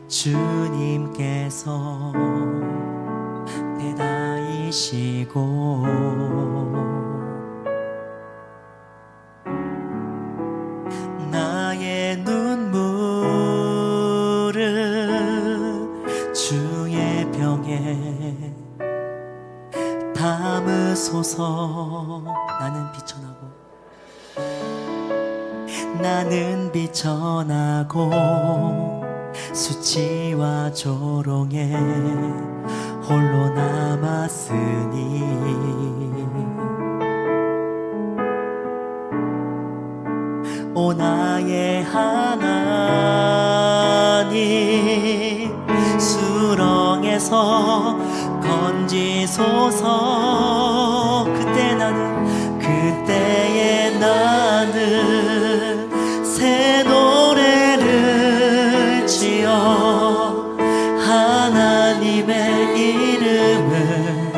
주님께서 대다이시고 나의 눈물을 주의 병에 담으소서. 나는 비천하고 수치와 조롱에 홀로 남았으니 오 나의 하나님 수렁에서 건지소서. 그때에 나는 새 노래를 지어 하나님의 이름을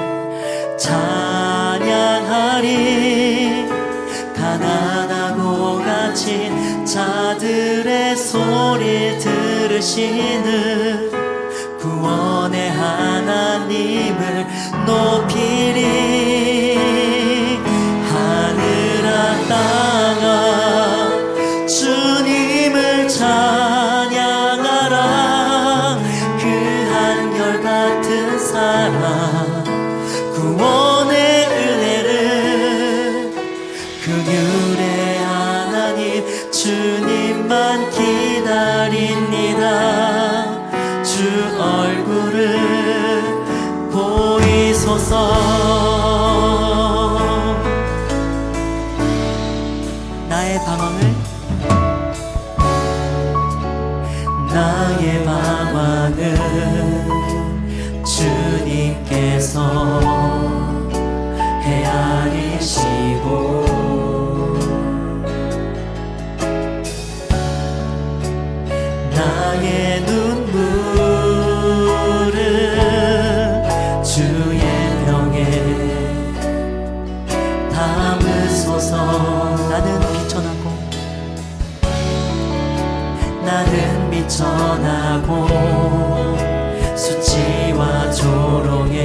찬양하리. 가난하고 갇힌 자들의 소리를 들으시는 구원의 하나님을 높이리. 하늘아 땅아 주님을 찬양하라. 그 한결같은 사랑 구원의 은혜를 긍휼의 하나님 주님만 기다립니다. 주 얼굴을 보이소서. 나의 방황은 주님께서 헤아리시고 나의 눈물을 주의 병에 담으소서. 나는 비천하고 수치와 조롱에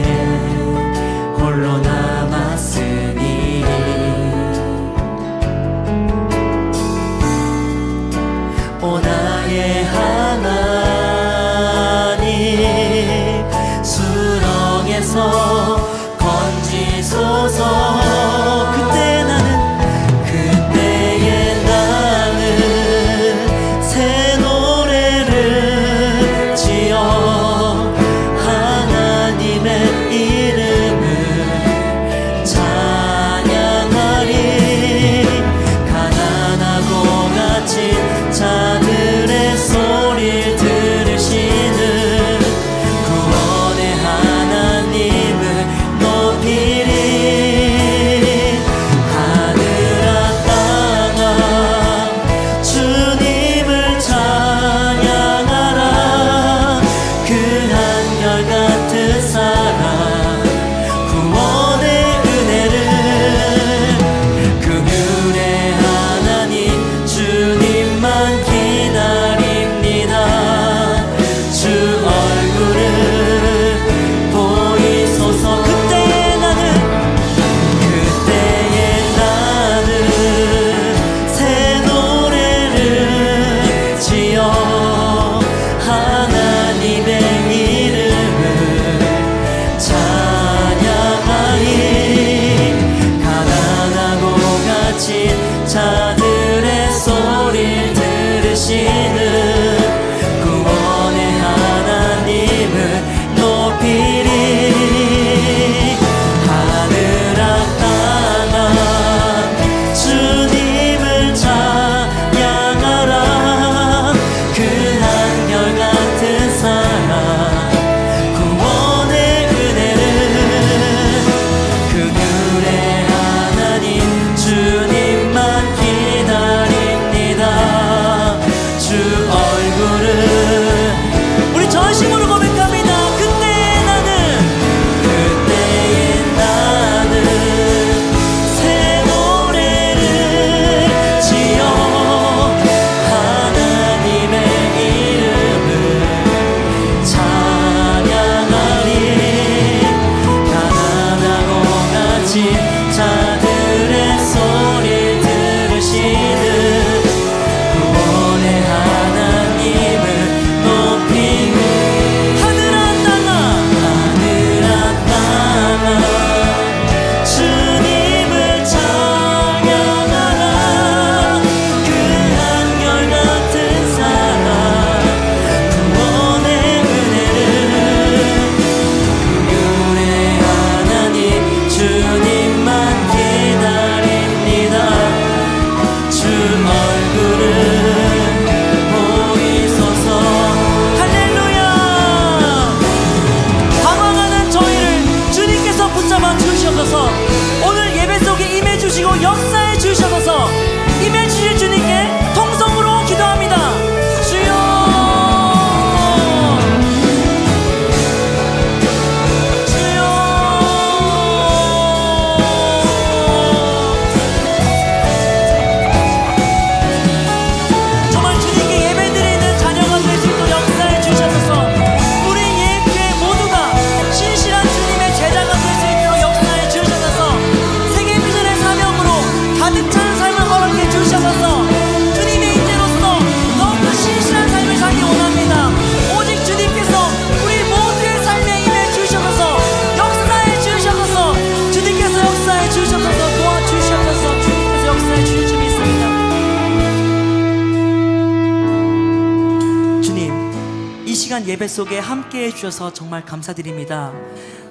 시간 예배 속에 함께 해주셔서 정말 감사드립니다.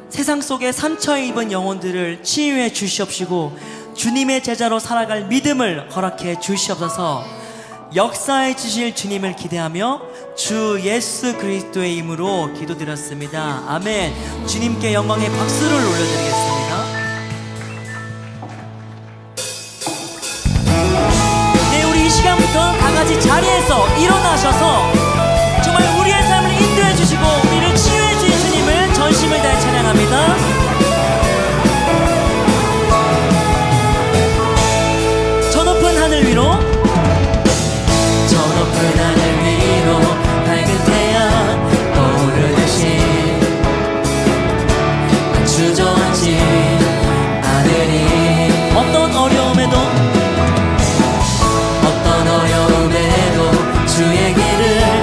세상 속에 상처 입은 영혼들을 치유해 주시옵시고 주님의 제자로 살아갈 믿음을 허락해 주시옵소서. 역사해 주실 주님을 기대하며 주 예수 그리스도의 이름으로 기도드렸습니다. 아멘. 주님께 영광의 박수를 올려드리겠습니다. 네, 우리 이 시간부터 다 같이 자리에서 일어나셔서 정말 우리의 삶을 인도해 주시고 우리를 치유해 주신 주님을 전심을 다해 찬양합니다. 저 높은 하늘 위로, 저 높은 하늘 위로 밝은 태양 오르듯이 주저앉지 않으리. 어떤 어려움에도 주의 길을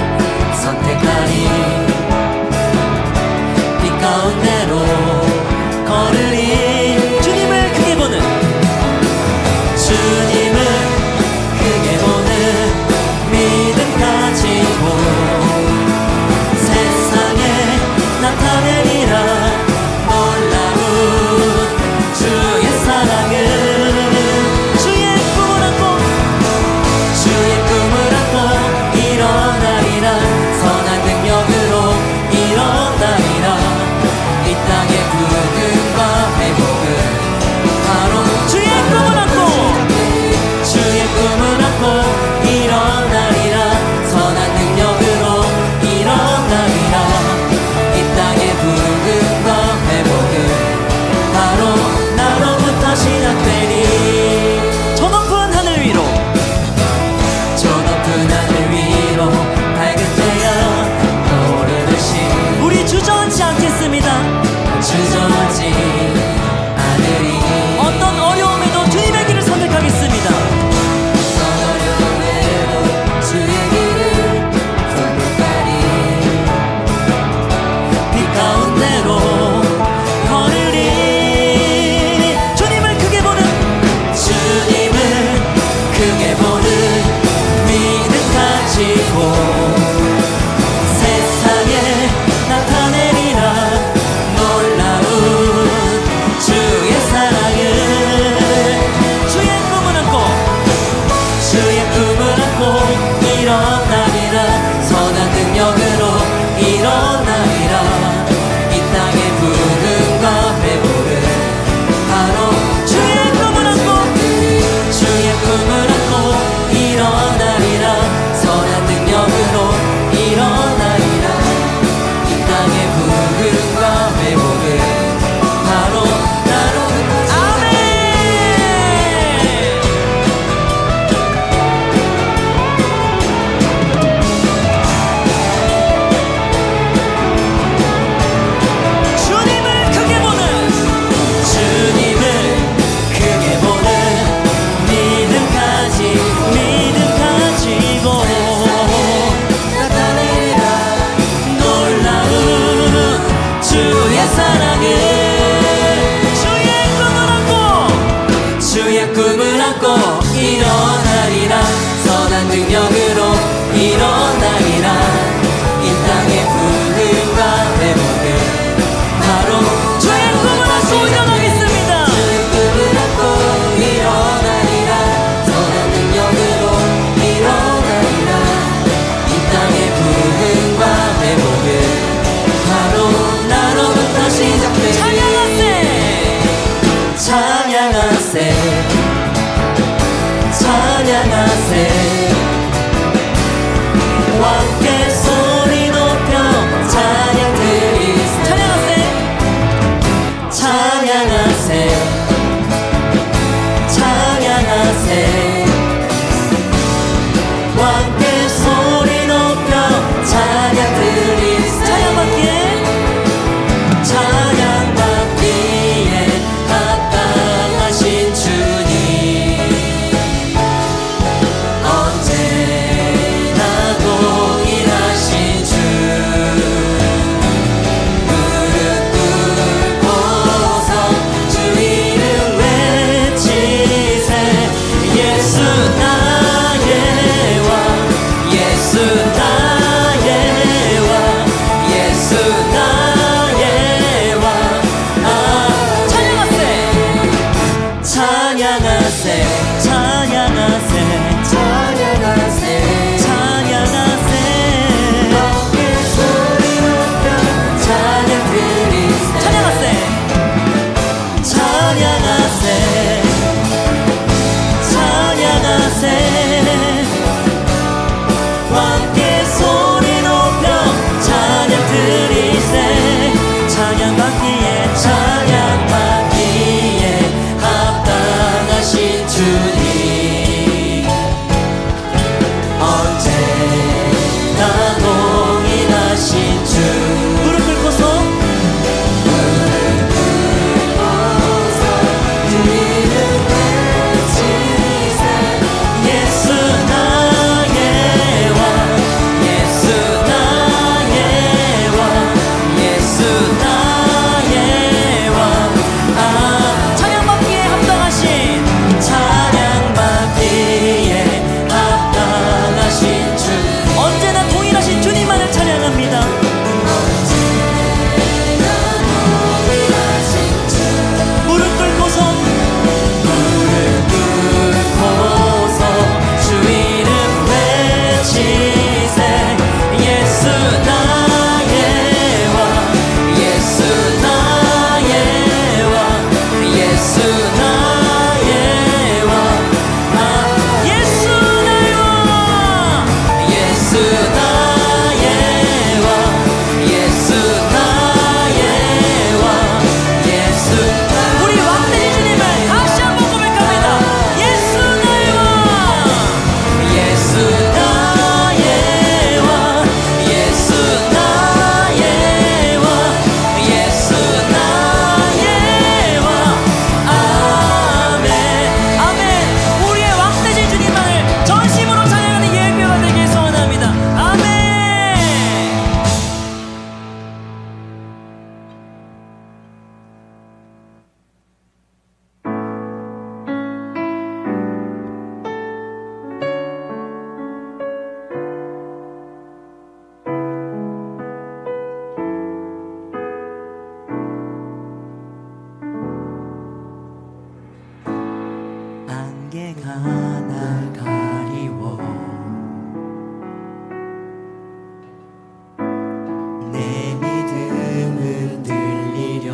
내 믿음은 들리려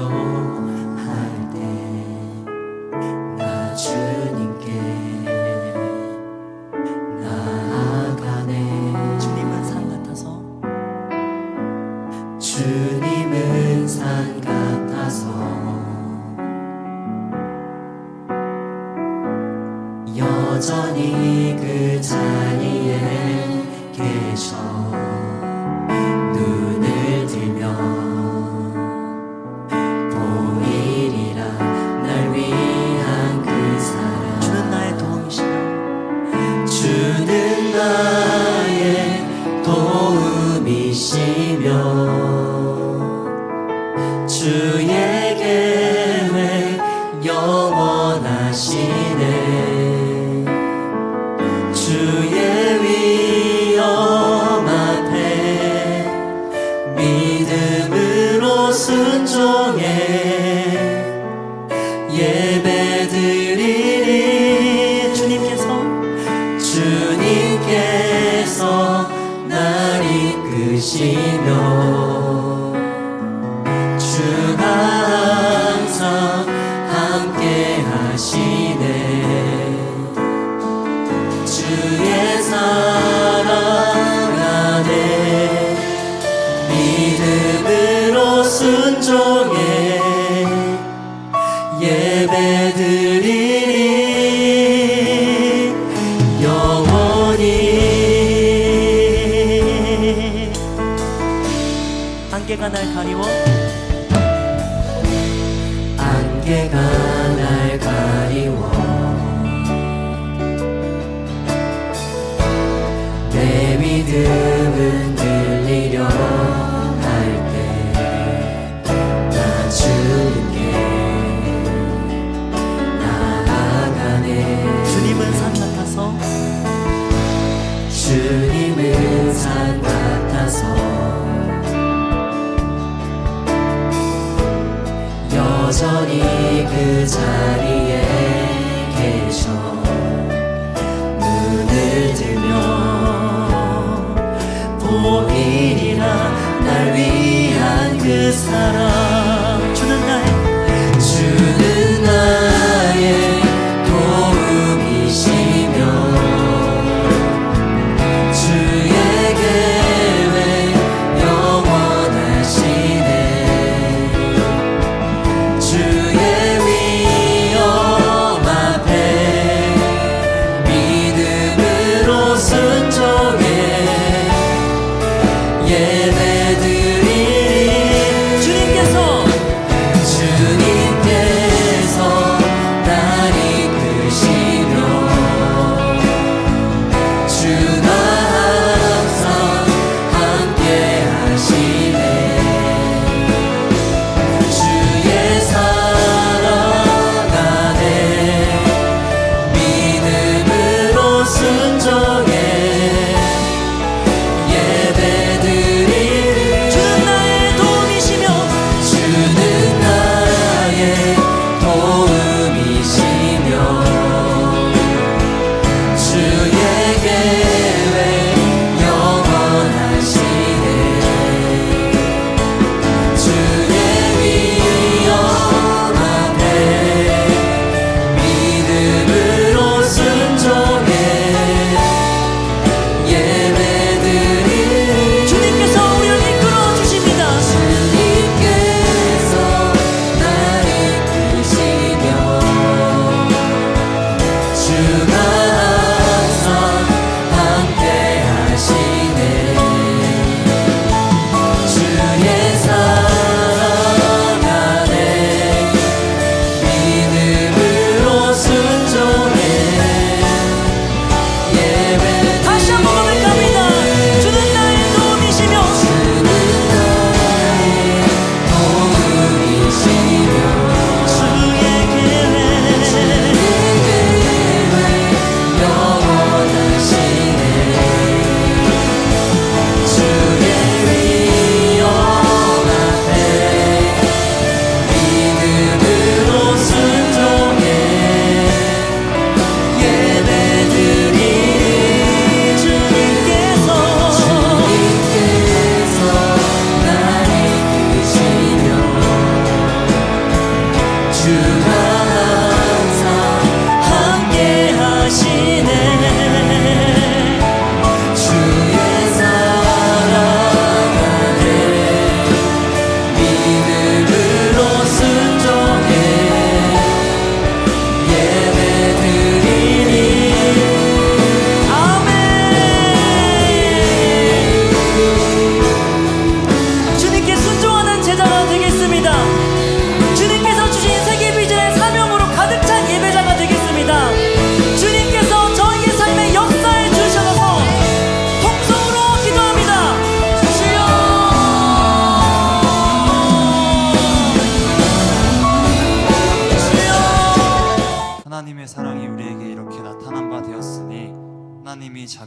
할 때 나 주님께 나아가네. 주님은 산 같아서 주님은 산 같아서 여전히 그 자리에 계셔. 눈을 들면 보이리라 날 위한 그 사랑. 주는 나의 도움이시며 주는 나의 도움이시며 주의 계획 영원하시네. 주의 위엄 앞에 믿음으로 순종해 예배드리리. 주님께서 날 이끄시며 주가 항상 함께 하시네. 주의 사랑 안에 믿음으로 순종해 예배드리리. 영원히. 안개가 날 가리워 안개가 날 가리워 내 믿음은 들리려 할 때 나 주님께 나아가네. 주님은 산 같아서 주님은 산 같아서 여전히 그 자리에 계셔. 눈을 들면 보이리라 날 위한 그 사랑. 주는 나의 도움이시며 주의 계획 영원하시네. 주의 위엄 앞에 믿음으로 순종해 예배드리리. 주님께서 날 이끄시며 주가 항상 함께 하시네. 주의 사랑 안에 믿음으로 순종해 예배드리리. 주는 나의 도움이시며 주는 나의 도움이시며 주의 계획 영원하시네.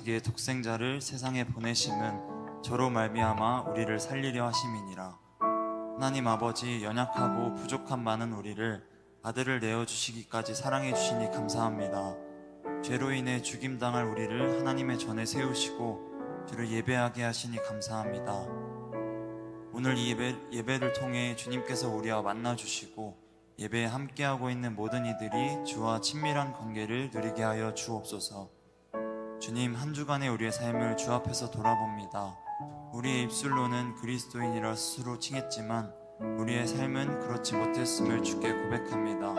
자기의 독생자를 세상에 보내심은 저로 말미암아 우리를 살리려 하심이니라. 하나님 아버지, 연약하고 부족한 많은 우리를 아들을 내어주시기까지 사랑해 주시니 감사합니다. 죄로 인해 죽임당할 우리를 하나님의 전에 세우시고 주를 예배하게 하시니 감사합니다. 오늘 이 예배를 통해 주님께서 우리와 만나주시고 예배에 함께하고 있는 모든 이들이 주와 친밀한 관계를 누리게 하여 주옵소서. 주님, 한 주간의 우리의 삶을 주 앞에서 돌아봅니다. 우리의 입술로는 그리스도인이라 스스로 칭했지만 우리의 삶은 그렇지 못했음을 주께 고백합니다.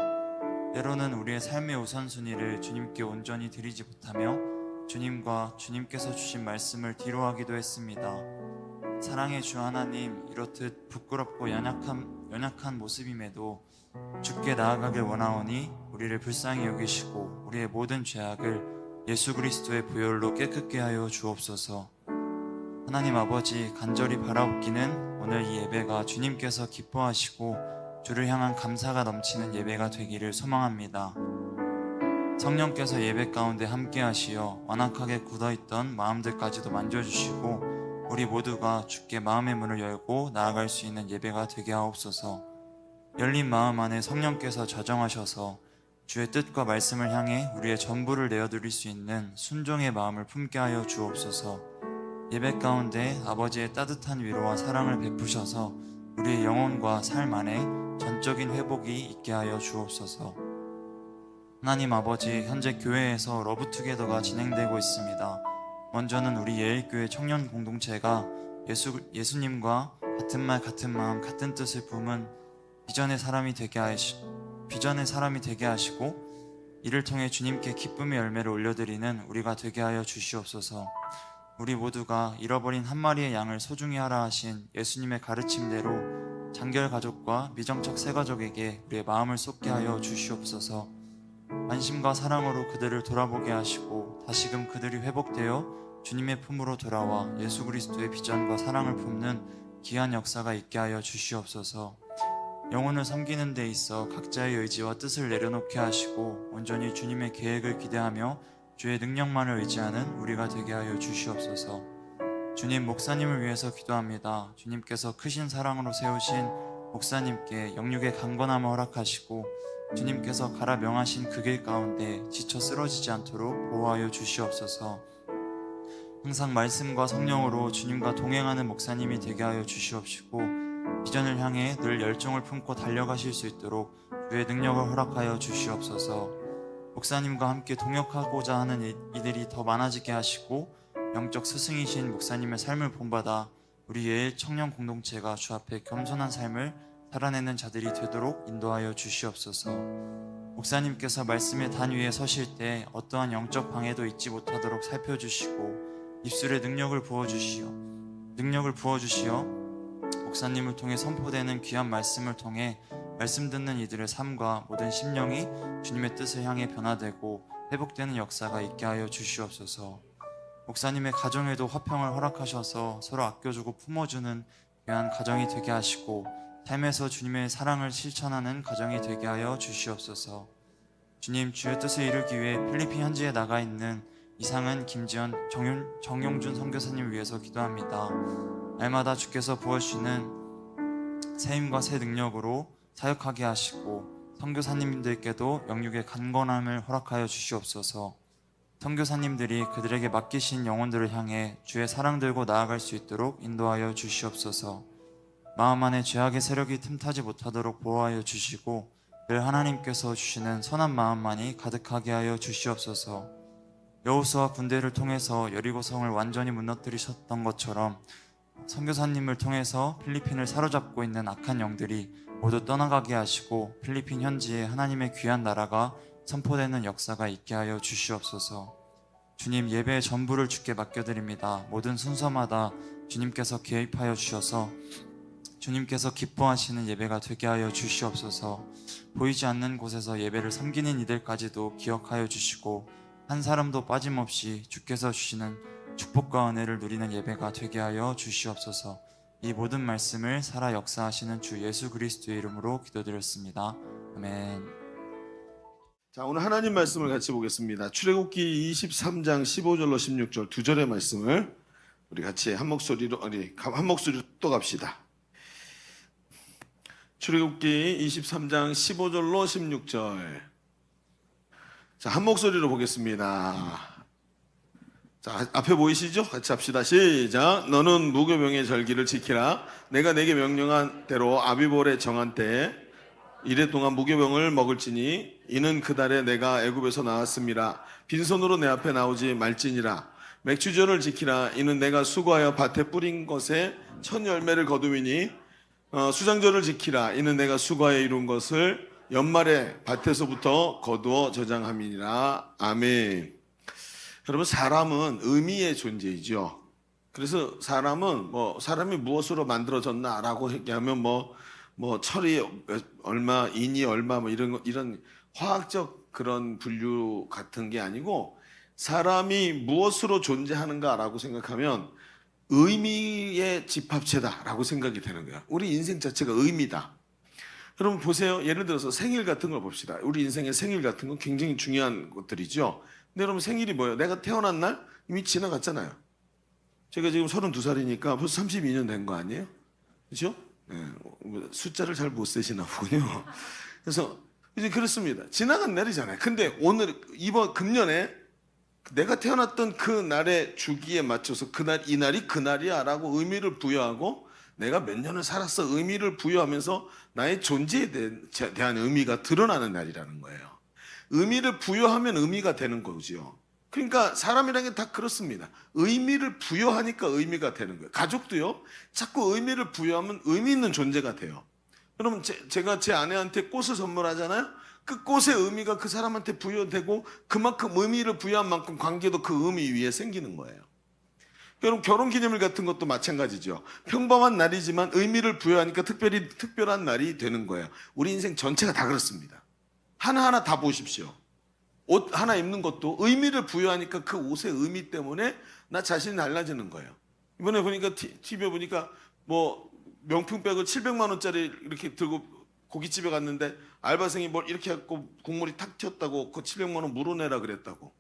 때로는 우리의 삶의 우선순위를 주님께 온전히 드리지 못하며 주님과 주님께서 주신 말씀을 뒤로하기도 했습니다. 사랑의 주 하나님, 이렇듯 부끄럽고 연약한 모습임에도 주께 나아가길 원하오니 우리를 불쌍히 여기시고 우리의 모든 죄악을 예수 그리스도의 보혈로 깨끗게 하여 주옵소서. 하나님 아버지, 간절히 바라옵기는 오늘 이 예배가 주님께서 기뻐하시고 주를 향한 감사가 넘치는 예배가 되기를 소망합니다. 성령께서 예배 가운데 함께 하시어 완악하게 굳어있던 마음들까지도 만져주시고 우리 모두가 주께 마음의 문을 열고 나아갈 수 있는 예배가 되게 하옵소서. 열린 마음 안에 성령께서 좌정하셔서 주의 뜻과 말씀을 향해 우리의 전부를 내어드릴 수 있는 순종의 마음을 품게 하여 주옵소서. 예배 가운데 아버지의 따뜻한 위로와 사랑을 베푸셔서 우리의 영혼과 삶 안에 전적인 회복이 있게 하여 주옵소서. 하나님 아버지, 현재 교회에서 러브투게더가 진행되고 있습니다. 먼저는 우리 예일교회 청년 공동체가 예수님과 같은 말 같은 마음 같은 뜻을 품은 비전의 사람이 되게 하시고 이를 통해 주님께 기쁨의 열매를 올려드리는 우리가 되게 하여 주시옵소서. 우리 모두가 잃어버린 한 마리의 양을 소중히 하라 하신 예수님의 가르침대로 장결 가족과 미정척 새 가족에게 우리의 마음을 쏟게 하여 주시옵소서. 관심과 사랑으로 그들을 돌아보게 하시고 다시금 그들이 회복되어 주님의 품으로 돌아와 예수 그리스도의 비전과 사랑을 품는 귀한 역사가 있게 하여 주시옵소서. 영혼을 섬기는 데 있어 각자의 의지와 뜻을 내려놓게 하시고 온전히 주님의 계획을 기대하며 주의 능력만을 의지하는 우리가 되게 하여 주시옵소서. 주님, 목사님을 위해서 기도합니다. 주님께서 크신 사랑으로 세우신 목사님께 영육의 강건함을 허락하시고 주님께서 가라 명하신 그 길 가운데 지쳐 쓰러지지 않도록 보호하여 주시옵소서. 항상 말씀과 성령으로 주님과 동행하는 목사님이 되게 하여 주시옵시고 비전을 향해 늘 열정을 품고 달려가실 수 있도록 주의 능력을 허락하여 주시옵소서. 목사님과 함께 동역하고자 하는 이들이 더 많아지게 하시고 영적 스승이신 목사님의 삶을 본받아 우리 예일 청년 공동체가 주 앞에 겸손한 삶을 살아내는 자들이 되도록 인도하여 주시옵소서. 목사님께서 말씀의 단 위에 서실 때 어떠한 영적 방해도 있지 못하도록 살펴주시고 입술에 능력을 부어주시어 목사님을 통해 선포되는 귀한 말씀을 통해 말씀 듣는 이들의 삶과 모든 심령이 주님의 뜻을 향해 변화되고 회복되는 역사가 있게 하여 주시옵소서. 목사님의 가정에도 화평을 허락하셔서 서로 아껴주고 품어주는 귀한 가정이 되게 하시고 삶에서 주님의 사랑을 실천하는 가정이 되게 하여 주시옵소서. 주님, 주의 뜻을 이루기 위해 필리핀 현지에 나가 있는 이상은, 김지연, 정용준 선교사님을 위해서 기도합니다. 날마다 주께서 부어주시는 새 힘과 새 능력으로 사역하게 하시고 선교사님들께도 영육의 강건함을 허락하여 주시옵소서. 선교사님들이 그들에게 맡기신 영혼들을 향해 주의 사랑 들고 나아갈 수 있도록 인도하여 주시옵소서. 마음 안에 죄악의 세력이 틈타지 못하도록 보호하여 주시고 늘 하나님께서 주시는 선한 마음만이 가득하게 하여 주시옵소서. 여호수아 군대를 통해서 여리고성을 완전히 무너뜨리셨던 것처럼 선교사님을 통해서 필리핀을 사로잡고 있는 악한 영들이 모두 떠나가게 하시고 필리핀 현지에 하나님의 귀한 나라가 선포되는 역사가 있게 하여 주시옵소서. 주님, 예배의 전부를 주께 맡겨드립니다. 모든 순서마다 주님께서 개입하여 주셔서 주님께서 기뻐하시는 예배가 되게 하여 주시옵소서. 보이지 않는 곳에서 예배를 섬기는 이들까지도 기억하여 주시고 한 사람도 빠짐없이 주께서 주시는 축복과 은혜를 누리는 예배가 되게 하여 주시옵소서. 이 모든 말씀을 살아 역사하시는 주 예수 그리스도의 이름으로 기도드렸습니다. 아멘. 자, 오늘 하나님 말씀을 같이 보겠습니다. 출애굽기 23장 15절로 16절 두 절의 말씀을 우리 같이 한 목소리로 또 갑시다. 출애굽기 23장 15절로 16절. 자, 한 목소리로 보겠습니다. 자, 앞에 보이시죠? 같이 합시다. 시작. 너는 무교병의 절기를 지키라. 내가 내게 명령한 대로 아비볼에 정한 때에 이래 동안 무교병을 먹을지니 이는 그달에 내가 애굽에서 나왔음이라. 빈손으로 내 앞에 나오지 말지니라. 맥주절을 지키라. 이는 내가 수고하여 밭에 뿌린 것에 첫 열매를 거두이니 수장절을 지키라. 이는 내가 수고하여 이룬 것을 연말에 밭에서부터 거두어 저장함이니라. 아멘. 여러분, 사람은 의미의 존재이죠. 그래서 사람이 무엇으로 만들어졌나라고 얘기하면 철이 얼마, 인이 얼마, 이런 화학적 그런 분류 같은 게 아니고, 사람이 무엇으로 존재하는가라고 생각하면 의미의 집합체다라고 생각이 되는 거야. 우리 인생 자체가 의미다. 여러분 보세요. 예를 들어서 생일 같은 걸 봅시다. 우리 인생의 생일 같은 건 굉장히 중요한 것들이죠. 근데 여러분, 생일이 뭐예요? 내가 태어난 날 이미 지나갔잖아요. 제가 지금 32살이니까 벌써 32년 된 거 아니에요? 그렇죠? 네, 숫자를 잘 못 세시나 보군요. 그래서 이제 그렇습니다. 지나간 날이잖아요. 근데 오늘 이번 금년에 내가 태어났던 그 날의 주기에 맞춰서 이 날이 그날이야라고 의미를 부여하고, 내가 몇 년을 살았어 의미를 부여하면서 나의 존재에 대한 의미가 드러나는 날이라는 거예요. 의미를 부여하면 의미가 되는 거죠. 그러니까 사람이라는 게 다 그렇습니다. 의미를 부여하니까 의미가 되는 거예요. 가족도요, 자꾸 의미를 부여하면 의미 있는 존재가 돼요. 여러분, 제가 제 아내한테 꽃을 선물하잖아요. 그 꽃의 의미가 그 사람한테 부여되고, 그만큼 의미를 부여한 만큼 관계도 그 의미 위에 생기는 거예요. 여러분, 결혼기념일 같은 것도 마찬가지죠. 평범한 날이지만 의미를 부여하니까 특별한 날이 되는 거예요. 우리 인생 전체가 다 그렇습니다. 하나하나 다 보십시오. 옷 하나 입는 것도 의미를 부여하니까 그 옷의 의미 때문에 나 자신이 달라지는 거예요. 이번에 보니까 TV에 보니까 명품백을 700만 원짜리 이렇게 들고 고깃집에 갔는데 알바생이 뭘 이렇게 갖고 국물이 탁 튀었다고 그 700만 원 물어내라 그랬다고.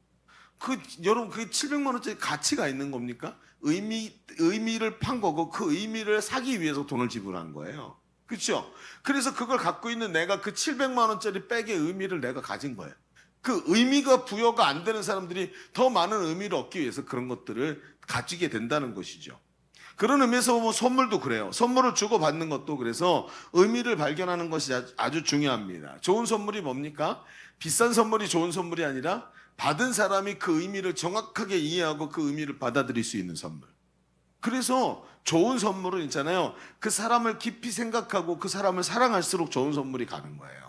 여러분, 그게 700만 원짜리 가치가 있는 겁니까? 의미를 판 거고, 그 의미를 사기 위해서 돈을 지불한 거예요. 그렇죠? 그래서 그걸 갖고 있는 내가 그 700만 원짜리 백의 의미를 내가 가진 거예요. 그 의미가 부여가 안 되는 사람들이 더 많은 의미를 얻기 위해서 그런 것들을 가지게 된다는 것이죠. 그런 의미에서 선물도 그래요. 선물을 주고받는 것도 그래서 의미를 발견하는 것이 아주 중요합니다. 좋은 선물이 뭡니까? 비싼 선물이 좋은 선물이 아니라 받은 사람이 그 의미를 정확하게 이해하고 그 의미를 받아들일 수 있는 선물. 그래서 좋은 선물은 있잖아요. 그 사람을 깊이 생각하고 그 사람을 사랑할수록 좋은 선물이 가는 거예요.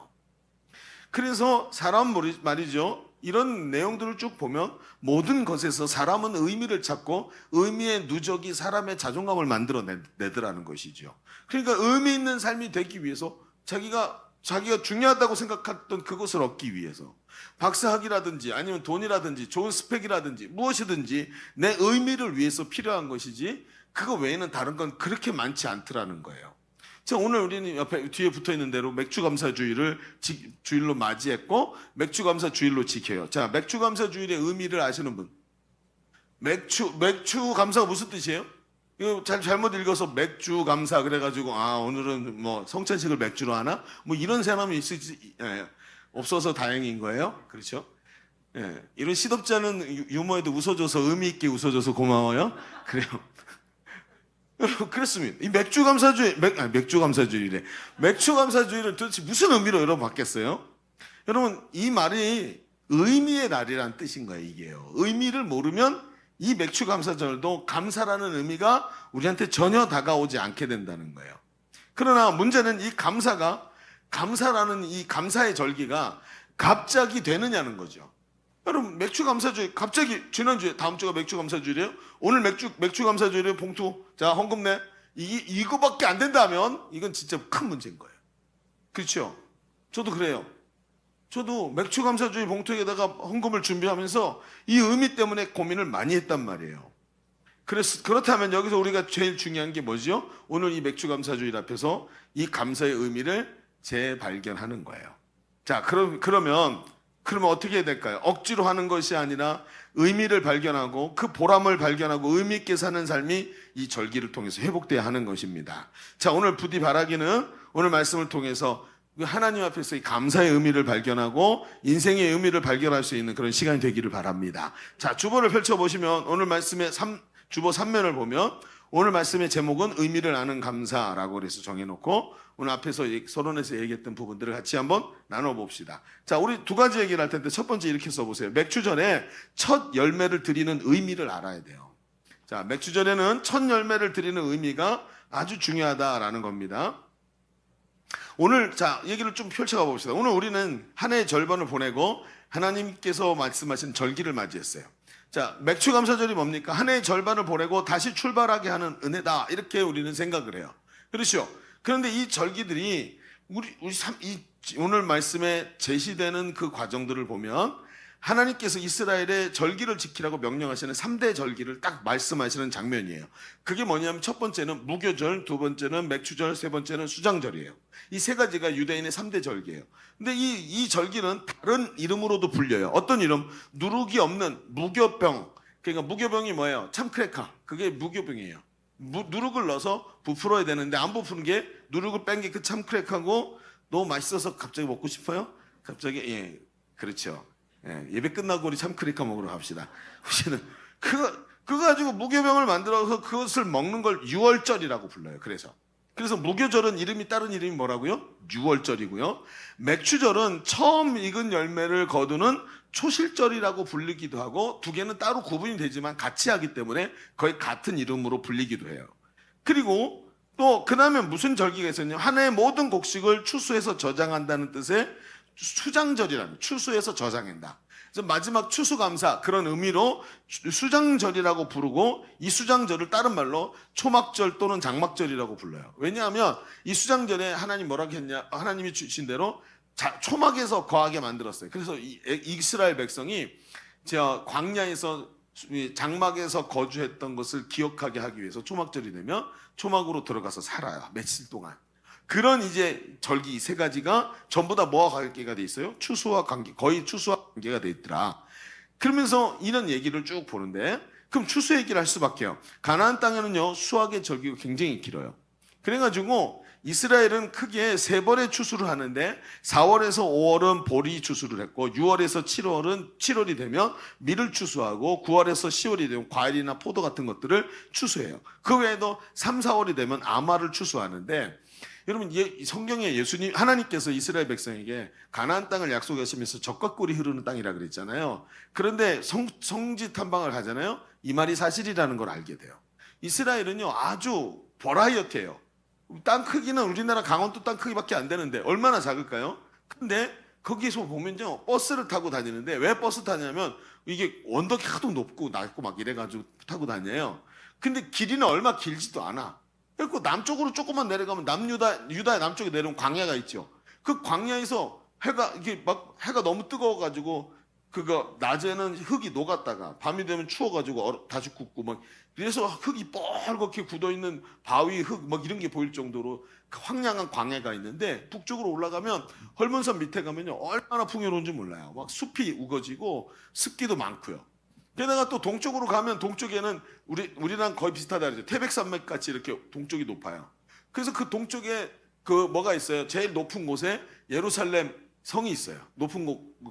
그래서 사람 말이죠. 이런 내용들을 쭉 보면 모든 것에서 사람은 의미를 찾고 의미의 누적이 사람의 자존감을 만들어내더라는 것이죠. 그러니까 의미 있는 삶이 되기 위해서 자기가 중요하다고 생각했던 그것을 얻기 위해서 박사학위라든지 아니면 돈이라든지 좋은 스펙이라든지 무엇이든지 내 의미를 위해서 필요한 것이지, 그거 외에는 다른 건 그렇게 많지 않더라는 거예요. 자, 오늘 우리는 뒤에 붙어있는 대로 맥주감사주일을 주일로 맞이했고 맥주감사주일로 지켜요. 자, 맥주감사주일의 의미를 아시는 분? 맥주감사가 무슨 뜻이에요? 이거 잘못 읽어서 맥주감사 그래가지고 오늘은 성찬식을 맥주로 하나? 이런 사람이 있을지 없어서 다행인 거예요. 그렇죠? 예, 이런 시덥지 않은 유머에도 웃어줘서 의미 있게 웃어줘서 고마워요. 그래요. 여러분, 그렇습니다. 이 맥주감사주일은 도대체 무슨 의미로 여러분 받겠어요? 여러분, 이 말이 의미의 날이라는 뜻인 거예요. 이게요. 의미를 모르면 이 맥주감사절도 감사라는 의미가 우리한테 전혀 다가오지 않게 된다는 거예요. 그러나 문제는 이 감사라는 이 감사의 절기가 갑자기 되느냐는 거죠. 여러분, 맥주감사주일 갑자기 지난주에 다음 주가 맥주감사주일이에요. 오늘 맥주감사주일에 봉투 자 헌금 내 이거밖에 안 된다면 이건 진짜 큰 문제인 거예요. 그렇죠? 저도 그래요. 저도 맥주감사주일 봉투에다가 헌금을 준비하면서 이 의미 때문에 고민을 많이 했단 말이에요. 그렇다면 여기서 우리가 제일 중요한 게 뭐죠? 오늘 이 맥주감사주일 앞에서 이 감사의 의미를 재발견하는 거예요. 자, 그러면 그러면 어떻게 해야 될까요? 억지로 하는 것이 아니라 의미를 발견하고 그 보람을 발견하고 의미 있게 사는 삶이 이 절기를 통해서 회복돼야 하는 것입니다. 자, 오늘 부디 바라기는 오늘 말씀을 통해서 하나님 앞에서 이 감사의 의미를 발견하고 인생의 의미를 발견할 수 있는 그런 시간이 되기를 바랍니다. 자, 주보를 펼쳐보시면 오늘 말씀의 주보 3면을 보면 오늘 말씀의 제목은 의미를 아는 감사라고 그래서 정해놓고 오늘 앞에서 서론에서 얘기했던 부분들을 같이 한번 나눠봅시다. 자, 우리 두 가지 얘기를 할 텐데 첫 번째 이렇게 써보세요. 맥주전에 첫 열매를 드리는 의미를 알아야 돼요. 자, 맥주전에는 첫 열매를 드리는 의미가 아주 중요하다라는 겁니다. 오늘 자 얘기를 좀 펼쳐가 봅시다. 오늘 우리는 한 해의 절반을 보내고 하나님께서 말씀하신 절기를 맞이했어요. 자, 맥주감사절이 뭡니까? 한 해의 절반을 보내고 다시 출발하게 하는 은혜다, 이렇게 우리는 생각을 해요. 그렇죠? 그런데 이 절기들이 오늘 말씀에 제시되는 그 과정들을 보면 하나님께서 이스라엘의 절기를 지키라고 명령하시는 3대 절기를 딱 말씀하시는 장면이에요. 그게 뭐냐면 첫 번째는 무교절, 두 번째는 맥주절, 세 번째는 수장절이에요. 이 세 가지가 유대인의 3대 절기예요. 근데 이 절기는 다른 이름으로도 불려요. 어떤 이름? 누룩이 없는 무교병. 그러니까 무교병이 뭐예요? 참크래커. 그게 무교병이에요. 누룩을 넣어서 부풀어야 되는데 안 부푸는 게 누룩을 뺀 게 그 참크래커고 너무 맛있어서 갑자기 먹고 싶어요? 갑자기 예, 그렇죠. 예, 예배 끝나고 우리 참크래커 먹으러 갑시다. 우리는 그거 가지고 무교병을 만들어서 그것을 먹는 걸 유월절이라고 불러요. 그래서 무교절은 다른 이름이 뭐라고요? 유월절이고요. 맥주절은 처음 익은 열매를 거두는 초실절이라고 불리기도 하고 두 개는 따로 구분이 되지만 같이 하기 때문에 거의 같은 이름으로 불리기도 해요. 그리고 또 그 다음에 무슨 절기가 있었냐? 한 해의 모든 곡식을 추수해서 저장한다는 뜻의 수장절이라는, 추수해서 저장한다. 그래서 마지막 추수감사, 그런 의미로 수장절이라고 부르고 이 수장절을 다른 말로 초막절 또는 장막절이라고 불러요. 왜냐하면 이 수장절에 하나님 뭐라고 했냐? 하나님이 주신 대로 초막에서 거하게 만들었어요. 그래서 이스라엘 백성이 광야에서 장막에서 거주했던 것을 기억하게 하기 위해서 초막절이 되면 초막으로 들어가서 살아요. 며칠 동안. 그런 이제 절기 이 세 가지가 전부 다 뭐와 관계가 돼 있어요? 추수와 관계, 거의 추수와 관계가 돼 있더라. 그러면서 이런 얘기를 쭉 보는데, 그럼 추수 얘기를 할 수밖에요. 가나안 땅에는요 수확의 절기가 굉장히 길어요. 그래가지고 이스라엘은 크게 3번의 추수를 하는데 4월에서 5월은 보리 추수를 했고 6월에서 7월이 되면 밀을 추수하고 9월에서 10월이 되면 과일이나 포도 같은 것들을 추수해요. 그 외에도 3, 4월이 되면 아마를 추수하는데, 여러분 성경에 하나님께서 이스라엘 백성에게 가나안 땅을 약속하시면서 젖과 꿀이 흐르는 땅이라 그랬잖아요. 그런데 성지 탐방을 가잖아요. 이 말이 사실이라는 걸 알게 돼요. 이스라엘은요 아주 버라이어티해요. 땅 크기는 우리나라 강원도 땅 크기밖에 안 되는데 얼마나 작을까요? 근데 거기서 보면요 버스를 타고 다니는데, 왜 버스 타냐면 이게 언덕이 하도 높고 낮고 막 이래가지고 타고 다녀요. 근데 길이는 얼마 길지도 않아. 그리고 남쪽으로 조금만 내려가면 유다의 남쪽에 내려온 광야가 있죠. 그 광야에서 해가 너무 뜨거워가지고 그거 낮에는 흙이 녹았다가 밤이 되면 추워가지고 다시 굽고 막, 그래서 흙이 뻘겋게 굳어있는 바위 흙 막 이런 게 보일 정도로 황량한 광야가 있는데, 북쪽으로 올라가면 헐몬산 밑에 가면요 얼마나 풍요로운지 몰라요. 막 숲이 우거지고 습기도 많고요. 게다가 또 동쪽으로 가면 동쪽에는 우리랑 거의 비슷하다 그러죠. 태백산맥 같이 이렇게 동쪽이 높아요. 그래서 그 동쪽에 뭐가 있어요? 제일 높은 곳에 예루살렘 성이 있어요. 높은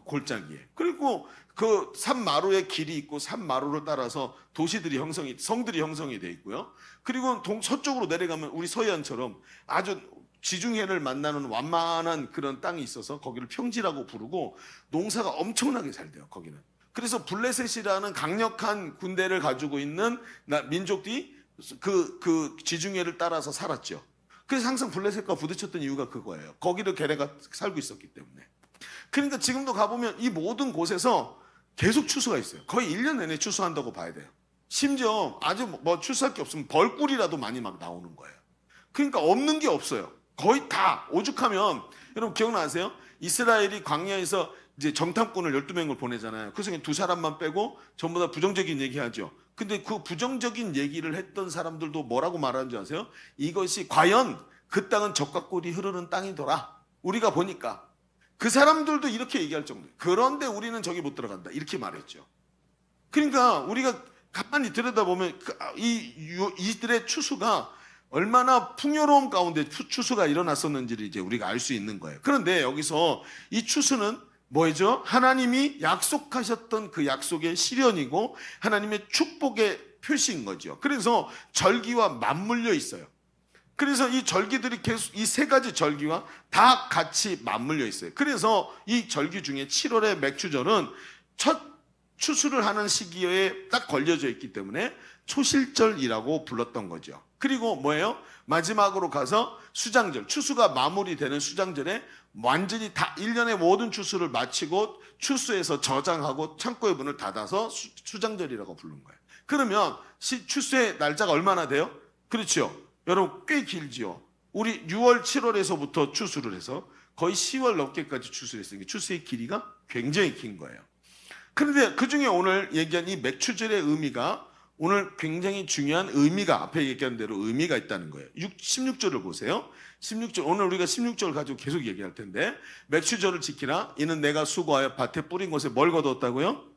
골짜기에. 그리고 그 산마루에 길이 있고 산마루를 따라서 성들이 형성이 돼 있고요. 그리고 서쪽으로 내려가면 우리 서해안처럼 아주 지중해를 만나는 완만한 그런 땅이 있어서 거기를 평지라고 부르고 농사가 엄청나게 잘 돼요. 거기는. 그래서 블레셋이라는 강력한 군대를 가지고 있는 민족들이 그 지중해를 따라서 살았죠. 그래서 항상 블레셋과 부딪혔던 이유가 그거예요. 거기를 걔네가 살고 있었기 때문에. 그러니까 지금도 가보면 이 모든 곳에서 계속 추수가 있어요. 거의 1년 내내 추수한다고 봐야 돼요. 심지어 아주 추수할 게 없으면 벌꿀이라도 많이 막 나오는 거예요. 그러니까 없는 게 없어요. 거의 다 오죽하면, 여러분 기억나세요? 이스라엘이 광야에서 이제 정탐꾼을 12명을 보내잖아요. 그 중에 2사람만 빼고 전부 다 부정적인 얘기하죠. 근데 그 부정적인 얘기를 했던 사람들도 뭐라고 말하는지 아세요? 이것이 과연 그 땅은 젖과 꿀이 흐르는 땅이더라. 우리가 보니까 그 사람들도 이렇게 얘기할 정도예요. 그런데 우리는 저기 못 들어간다. 이렇게 말했죠. 그러니까 우리가 가만히 들여다보면 이들의 추수가 얼마나 풍요로움 가운데 추수가 일어났었는지를 이제 우리가 알 수 있는 거예요. 그런데 여기서 이 추수는 뭐죠? 하나님이 약속하셨던 그 약속의 실현이고 하나님의 축복의 표시인 거죠. 그래서 절기와 맞물려 있어요. 그래서 이 절기들이 계속 이 세 가지 절기와 다 같이 맞물려 있어요. 그래서 이 절기 중에 7월의 맥추절은 첫 추수를 하는 시기에 딱 걸려져 있기 때문에 초실절이라고 불렀던 거죠. 그리고 뭐예요? 마지막으로 가서 수장절, 추수가 마무리되는 수장절에 완전히 다 1년의 모든 추수를 마치고 추수에서 저장하고 창고의 문을 닫아서 수장절이라고 부른 거예요. 그러면 추수의 날짜가 얼마나 돼요? 그렇죠. 여러분 꽤 길지요. 우리 6월, 7월에서부터 추수를 해서 거의 10월 넘게까지 추수를 했으니까 추수의 길이가 굉장히 긴 거예요. 그런데 그중에 오늘 얘기한 이 맥추절의 의미가 오늘 굉장히 중요한 의미가 앞에 얘기한 대로 의미가 있다는 거예요. 16절을 보세요. 16절, 오늘 우리가 16절 가지고 계속 얘기할 텐데 맥추절을 지키라. 이는 내가 수고하여 밭에 뿌린 곳에 뭘 거두었다고요?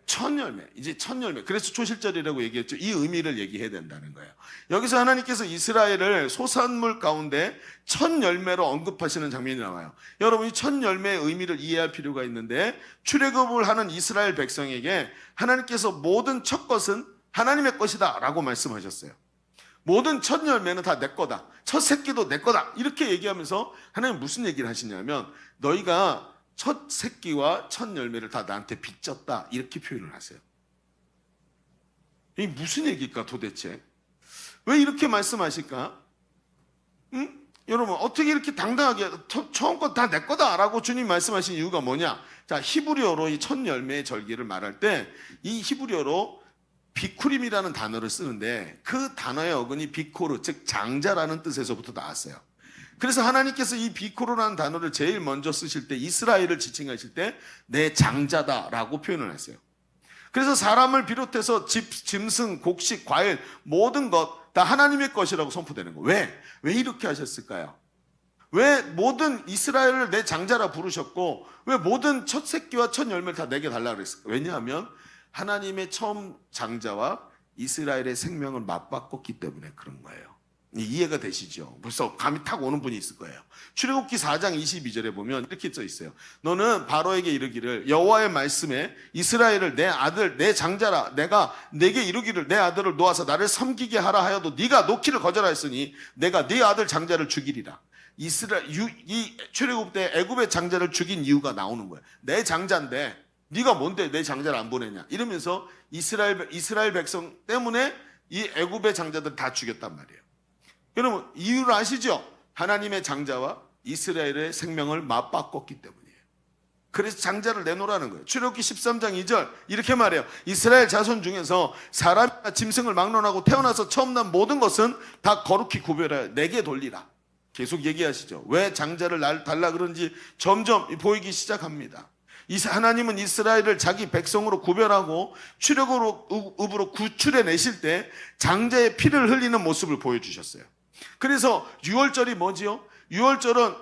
첫 열매. 이제 첫 열매. 그래서 초실절이라고 얘기했죠. 이 의미를 얘기해야 된다는 거예요. 여기서 하나님께서 이스라엘을 소산물 가운데 첫 열매로 언급하시는 장면이 나와요. 여러분 이 첫 열매의 의미를 이해할 필요가 있는데 출애굽을 하는 이스라엘 백성에게 하나님께서 모든 첫 것은 하나님의 것이다 라고 말씀하셨어요. 모든 첫 열매는 다 내 거다. 첫 새끼도 내 거다. 이렇게 얘기하면서 하나님 무슨 얘기를 하시냐면 너희가 첫 새끼와 첫 열매를 다 나한테 빚졌다. 이렇게 표현을 하세요. 이게 무슨 얘기일까 도대체? 왜 이렇게 말씀하실까? 여러분 어떻게 이렇게 당당하게 처음 것 다 내 거다라고 주님 말씀하신 이유가 뭐냐? 자, 히브리어로 이 첫 열매의 절기를 말할 때 이 히브리어로 비쿠림이라는 단어를 쓰는데 그 단어의 어근이 비코르, 즉 장자라는 뜻에서부터 나왔어요. 그래서 하나님께서 이 비코르라는 단어를 제일 먼저 쓰실 때 이스라엘을 지칭하실 때 내 장자다라고 표현을 했어요. 그래서 사람을 비롯해서 집, 짐승, 곡식, 과일 모든 것 다 하나님의 것이라고 선포되는 거예요. 왜? 왜 이렇게 하셨을까요? 왜 모든 이스라엘을 내 장자라 부르셨고 왜 모든 첫 새끼와 첫 열매를 다 내게 달라고 그랬을까요? 왜냐하면 하나님의 처음 장자와 이스라엘의 생명을 맞바꿨기 때문에 그런 거예요. 이해가 되시죠? 벌써 감이 탁 오는 분이 있을 거예요. 출애굽기 4장 22절에 보면 이렇게 써 있어요. 너는 바로에게 이르기를 여호와의 말씀에 이스라엘을 내 아들 내 장자라 내가 내게 이르기를 내 아들을 놓아서 나를 섬기게 하라 하여도 네가 놓기를 거절하였으니 내가 네 아들 장자를 죽이리라. 이 출애굽 때 애굽의 장자를 죽인 이유가 나오는 거예요. 내 장자인데 네가 뭔데 내 장자를 안 보내냐 이러면서 이스라엘 백성 때문에 이 애굽의 장자들 다 죽였단 말이에요. 여러분 이유를 아시죠? 하나님의 장자와 이스라엘의 생명을 맞바꿨기 때문이에요. 그래서 장자를 내놓으라는 거예요. 출애굽기 13장 2절 이렇게 말해요. 이스라엘 자손 중에서 사람이나 짐승을 막론하고 태어나서 처음 난 모든 것은 다 거룩히 구별하여 내게 돌리라. 계속 얘기하시죠. 왜 장자를 달라 그런지 점점 보이기 시작합니다. 하나님은 이스라엘을 자기 백성으로 구별하고 출애굽으로 구출해내실 때 장자의 피를 흘리는 모습을 보여주셨어요. 그래서 6월절이 뭐지요? 6월절은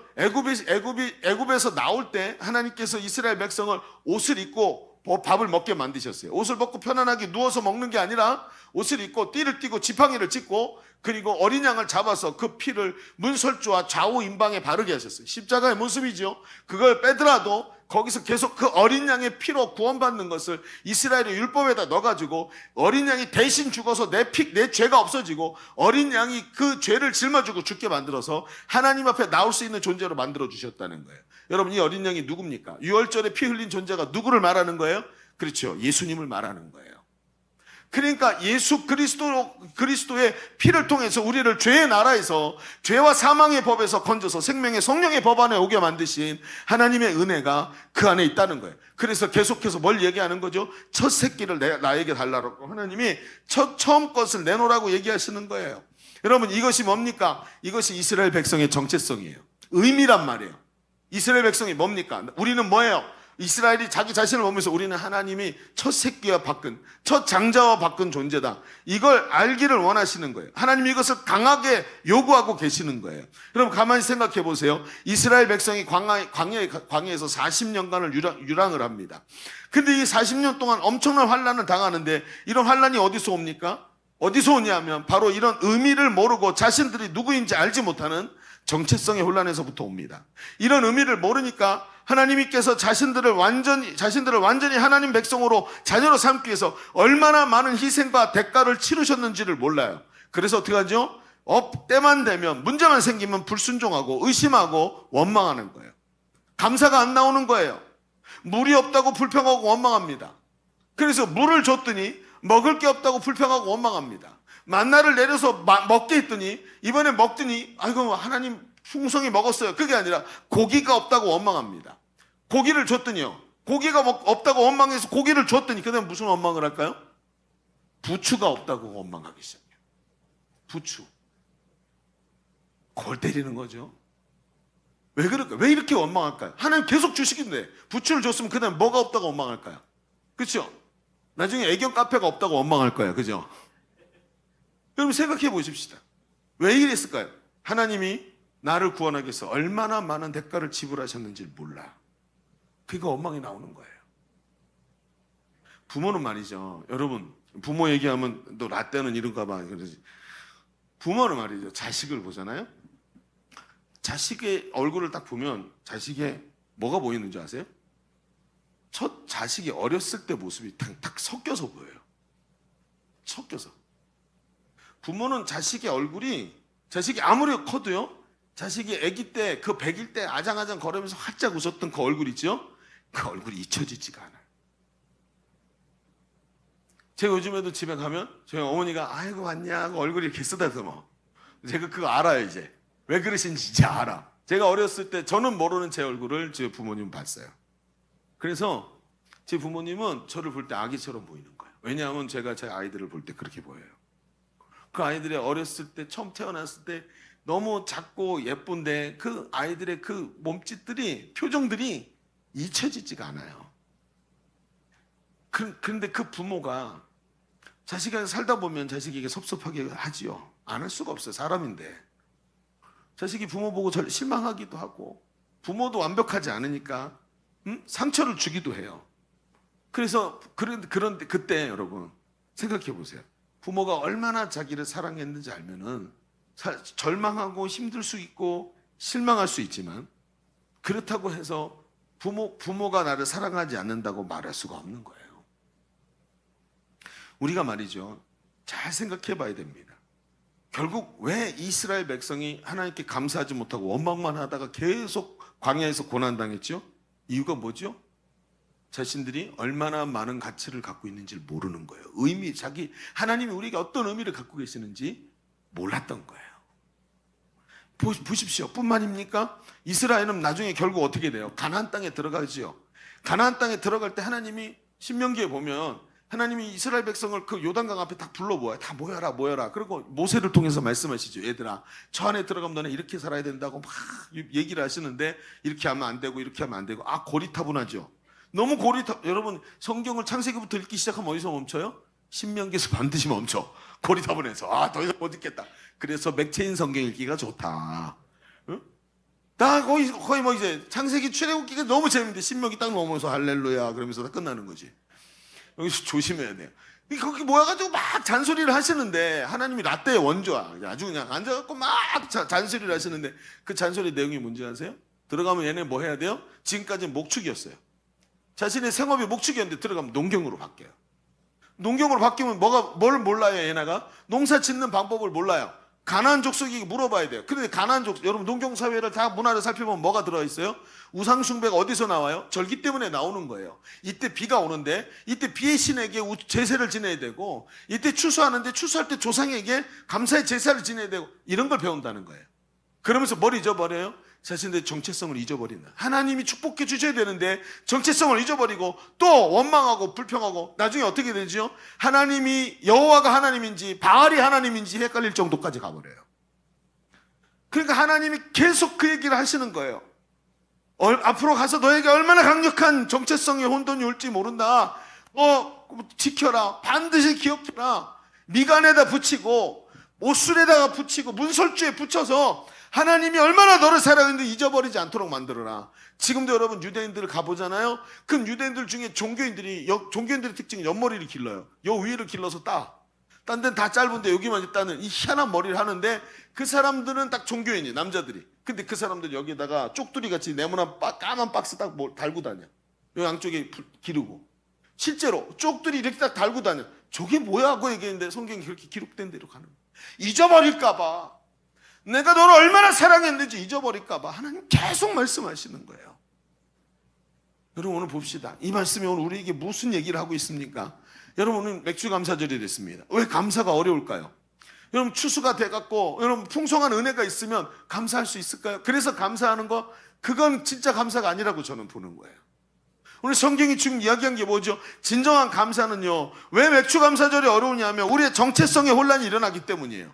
애굽에서 나올 때 하나님께서 이스라엘 백성을 옷을 입고 밥을 먹게 만드셨어요. 옷을 벗고 편안하게 누워서 먹는 게 아니라 옷을 입고 띠를 띠고 지팡이를 찢고 그리고 어린 양을 잡아서 그 피를 문설주와 좌우 임방에 바르게 하셨어요. 십자가의 모습이죠. 그걸 빼더라도 거기서 계속 그 어린 양의 피로 구원받는 것을 이스라엘의 율법에다 넣어가지고 어린 양이 대신 죽어서 내 죄가 없어지고 어린 양이 그 죄를 짊어지고 죽게 만들어서 하나님 앞에 나올 수 있는 존재로 만들어 주셨다는 거예요. 여러분 이 어린 양이 누굽니까? 6월절에 피 흘린 존재가 누구를 말하는 거예요? 그렇죠. 예수님을 말하는 거예요. 그러니까 예수 그리스도의 피를 통해서 우리를 죄의 나라에서 죄와 사망의 법에서 건져서 생명의 성령의 법 안에 오게 만드신 하나님의 은혜가 그 안에 있다는 거예요. 그래서 계속해서 뭘 얘기하는 거죠? 첫 새끼를 나에게 달라고 하나님이 처음 것을 내놓으라고 얘기하시는 거예요. 여러분 이것이 뭡니까? 이것이 이스라엘 백성의 정체성이에요. 의미란 말이에요. 이스라엘 백성이 뭡니까? 우리는 뭐예요? 이스라엘이 자기 자신을 보면서 우리는 하나님이 첫 새끼와 바꾼, 첫 장자와 바꾼 존재다. 이걸 알기를 원하시는 거예요. 하나님이 이것을 강하게 요구하고 계시는 거예요. 여러분 가만히 생각해 보세요. 이스라엘 백성이 광야에서 40년간을 유랑을 합니다. 근데 이 40년 동안 엄청난 환란을 당하는데 이런 환란이 어디서 옵니까? 어디서 오냐면 바로 이런 의미를 모르고 자신들이 누구인지 알지 못하는 정체성의 혼란에서부터 옵니다. 이런 의미를 모르니까 하나님께서 자신들을 완전히 하나님 백성으로 자녀로 삼기 위해서 얼마나 많은 희생과 대가를 치르셨는지를 몰라요. 그래서 어떻게 하죠? 때만 되면 문제만 생기면 불순종하고 의심하고 원망하는 거예요. 감사가 안 나오는 거예요. 물이 없다고 불평하고 원망합니다. 그래서 물을 줬더니 먹을 게 없다고 불평하고 원망합니다. 만나를 내려서 먹게 했더니 이번에 먹더니 아이고 하나님 풍성히 먹었어요. 그게 아니라 고기가 없다고 원망합니다. 고기를 줬더니요. 고기가 없다고 원망해서 고기를 줬더니 그다음에 무슨 원망을 할까요? 부추가 없다고 원망하기 시작해요. 부추. 골 때리는 거죠. 왜 그럴까요? 왜 이렇게 원망할까요? 하나님 계속 주시긴데 부추를 줬으면 그다음에 뭐가 없다고 원망할까요? 그렇죠? 나중에 애견 카페가 없다고 원망할 거예요. 그죠? 여러분 생각해 보십시다. 왜 이랬을까요? 하나님이 나를 구원하기 위해서 얼마나 많은 대가를 지불하셨는지 몰라. 그게 원망이 나오는 거예요. 부모는 말이죠. 여러분 부모 얘기하면 또 라떼는 이런가 봐. 그러지. 부모는 말이죠. 자식을 보잖아요. 자식의 얼굴을 딱 보면 자식의 뭐가 보이는지 아세요? 첫 자식이 어렸을 때 모습이 딱 섞여서 보여요. 섞여서. 부모는 자식의 얼굴이 자식이 아무리 커도요. 자식이 아기 때 그 100일 때 아장아장 걸으면서 활짝 웃었던 그 얼굴 있죠? 그 얼굴이 잊혀지지가 않아요. 제가 요즘에도 집에 가면 저희 어머니가 아이고 왔냐 하고 얼굴이 이렇게 쓰다듬어. 제가 그거 알아요 이제. 왜 그러신지 이제 알아. 제가 어렸을 때 저는 모르는 제 얼굴을 제 부모님은 봤어요. 그래서 제 부모님은 저를 볼 때 아기처럼 보이는 거예요. 왜냐하면 제가 제 아이들을 볼 때 그렇게 보여요. 그 아이들이 어렸을 때 처음 태어났을 때 너무 작고 예쁜데 그 아이들의 그 몸짓들이 표정들이 잊혀지지가 않아요. 그런데 그 부모가 자식에게 살다 보면 자식에게 섭섭하게 하지요. 안 할 수가 없어요. 사람인데. 자식이 부모 보고 실망하기도 하고 부모도 완벽하지 않으니까 상처를 주기도 해요. 그래서 그런데 그때 여러분 생각해 보세요. 부모가 얼마나 자기를 사랑했는지 알면은 절망하고 힘들 수 있고 실망할 수 있지만 그렇다고 해서 부모가 나를 사랑하지 않는다고 말할 수가 없는 거예요. 우리가 말이죠. 잘 생각해 봐야 됩니다. 결국 왜 이스라엘 백성이 하나님께 감사하지 못하고 원망만 하다가 계속 광야에서 고난당했죠? 이유가 뭐죠? 자신들이 얼마나 많은 가치를 갖고 있는지를 모르는 거예요. 하나님이 우리에게 어떤 의미를 갖고 계시는지 몰랐던 거예요. 보십시오. 뿐만입니까? 이스라엘은 나중에 결국 어떻게 돼요? 가나안 땅에 들어가지요. 가나안 땅에 들어갈 때 하나님이 신명기에 보면 하나님이 이스라엘 백성을 그 요단강 앞에 딱 불러 모아요. 다 모여라. 그리고 모세를 통해서 말씀하시죠. 얘들아, 저 안에 들어가면 너네 이렇게 살아야 된다고 막 얘기를 하시는데 이렇게 하면 안 되고 이렇게 하면 안 되고 고리타분하죠. 너무 여러분 성경을 창세기부터 읽기 시작하면 어디서 멈춰요? 신명기에서 반드시 멈춰. 고리타분해서 더 이상 못 읽겠다. 그래서 맥체인 성경 읽기가 좋다. 응? 나 거의 뭐 이제 창세기 출애굽기가 너무 재밌는데 신명기 딱 넘어서 할렐루야 그러면서 다 끝나는 거지. 여기서 조심해야 돼요. 거기 모여가지고 막 잔소리를 하시는데 하나님이 라떼의 원조야. 아주 그냥 앉아갖고 막 잔소리를 하시는데 그 잔소리 내용이 뭔지 아세요? 들어가면 얘네 뭐 해야 돼요? 지금까지는 목축이었어요. 자신의 생업이 목축이었는데 들어가면 농경으로 바뀌어요. 농경으로 바뀌면 뭘 몰라요 얘네가? 농사 짓는 방법을 몰라요. 가나안 족속에게 물어봐야 돼요. 그런데 가나안 족속, 여러분 농경사회를 다 문화를 살펴보면 뭐가 들어있어요? 우상숭배가 어디서 나와요? 절기 때문에 나오는 거예요. 이때 비가 오는데 이때 비의 신에게 제사를 지내야 되고 이때 추수하는데 추수할 때 조상에게 감사의 제사를 지내야 되고 이런 걸 배운다는 거예요. 그러면서 뭘 잊어버려요? 자신들의 정체성을 잊어버린다. 하나님이 축복해 주셔야 되는데 정체성을 잊어버리고 또 원망하고 불평하고 나중에 어떻게 되죠? 하나님이 여호와가 하나님인지 바알이 하나님인지 헷갈릴 정도까지 가버려요. 그러니까 하나님이 계속 그 얘기를 하시는 거예요. 앞으로 가서 너에게 얼마나 강력한 정체성의 혼돈이 올지 모른다. 지켜라. 반드시 기억해라. 미간에다 붙이고 옷술에다가 붙이고 문설주에 붙여서 하나님이 얼마나 너를 사랑했는지 잊어버리지 않도록 만들어라. 지금도 여러분 유대인들을 가보잖아요. 그럼 유대인들 중에 종교인들의 특징이 옆머리를 길러요. 요 위를 길러서 따. 딴 데는 다 짧은데 여기만 있다는 이 희한한 머리를 하는데 그 사람들은 딱 종교인이 남자들이. 근데 그 사람들 여기다가 쪽두리 같이 네모난 까만 박스 딱 달고 다녀. 요 양쪽에 기르고. 실제로 쪽두리 이렇게 딱 달고 다녀. 저게 뭐야 하고 얘기했는데 성경이 그렇게 기록된 대로 가는 거야. 잊어버릴까봐. 내가 너를 얼마나 사랑했는지 잊어버릴까봐 하나님 계속 말씀하시는 거예요. 여러분 오늘 봅시다. 이 말씀이 오늘 우리에게 무슨 얘기를 하고 있습니까? 여러분 오늘 맥주감사절이 됐습니다. 왜 감사가 어려울까요? 여러분 추수가 돼갖고 여러분 풍성한 은혜가 있으면 감사할 수 있을까요? 그래서 감사하는 거 그건 진짜 감사가 아니라고 저는 보는 거예요. 오늘 성경이 지금 이야기한 게 뭐죠? 진정한 감사는요, 왜 맥주감사절이 어려우냐면 우리의 정체성의 혼란이 일어나기 때문이에요.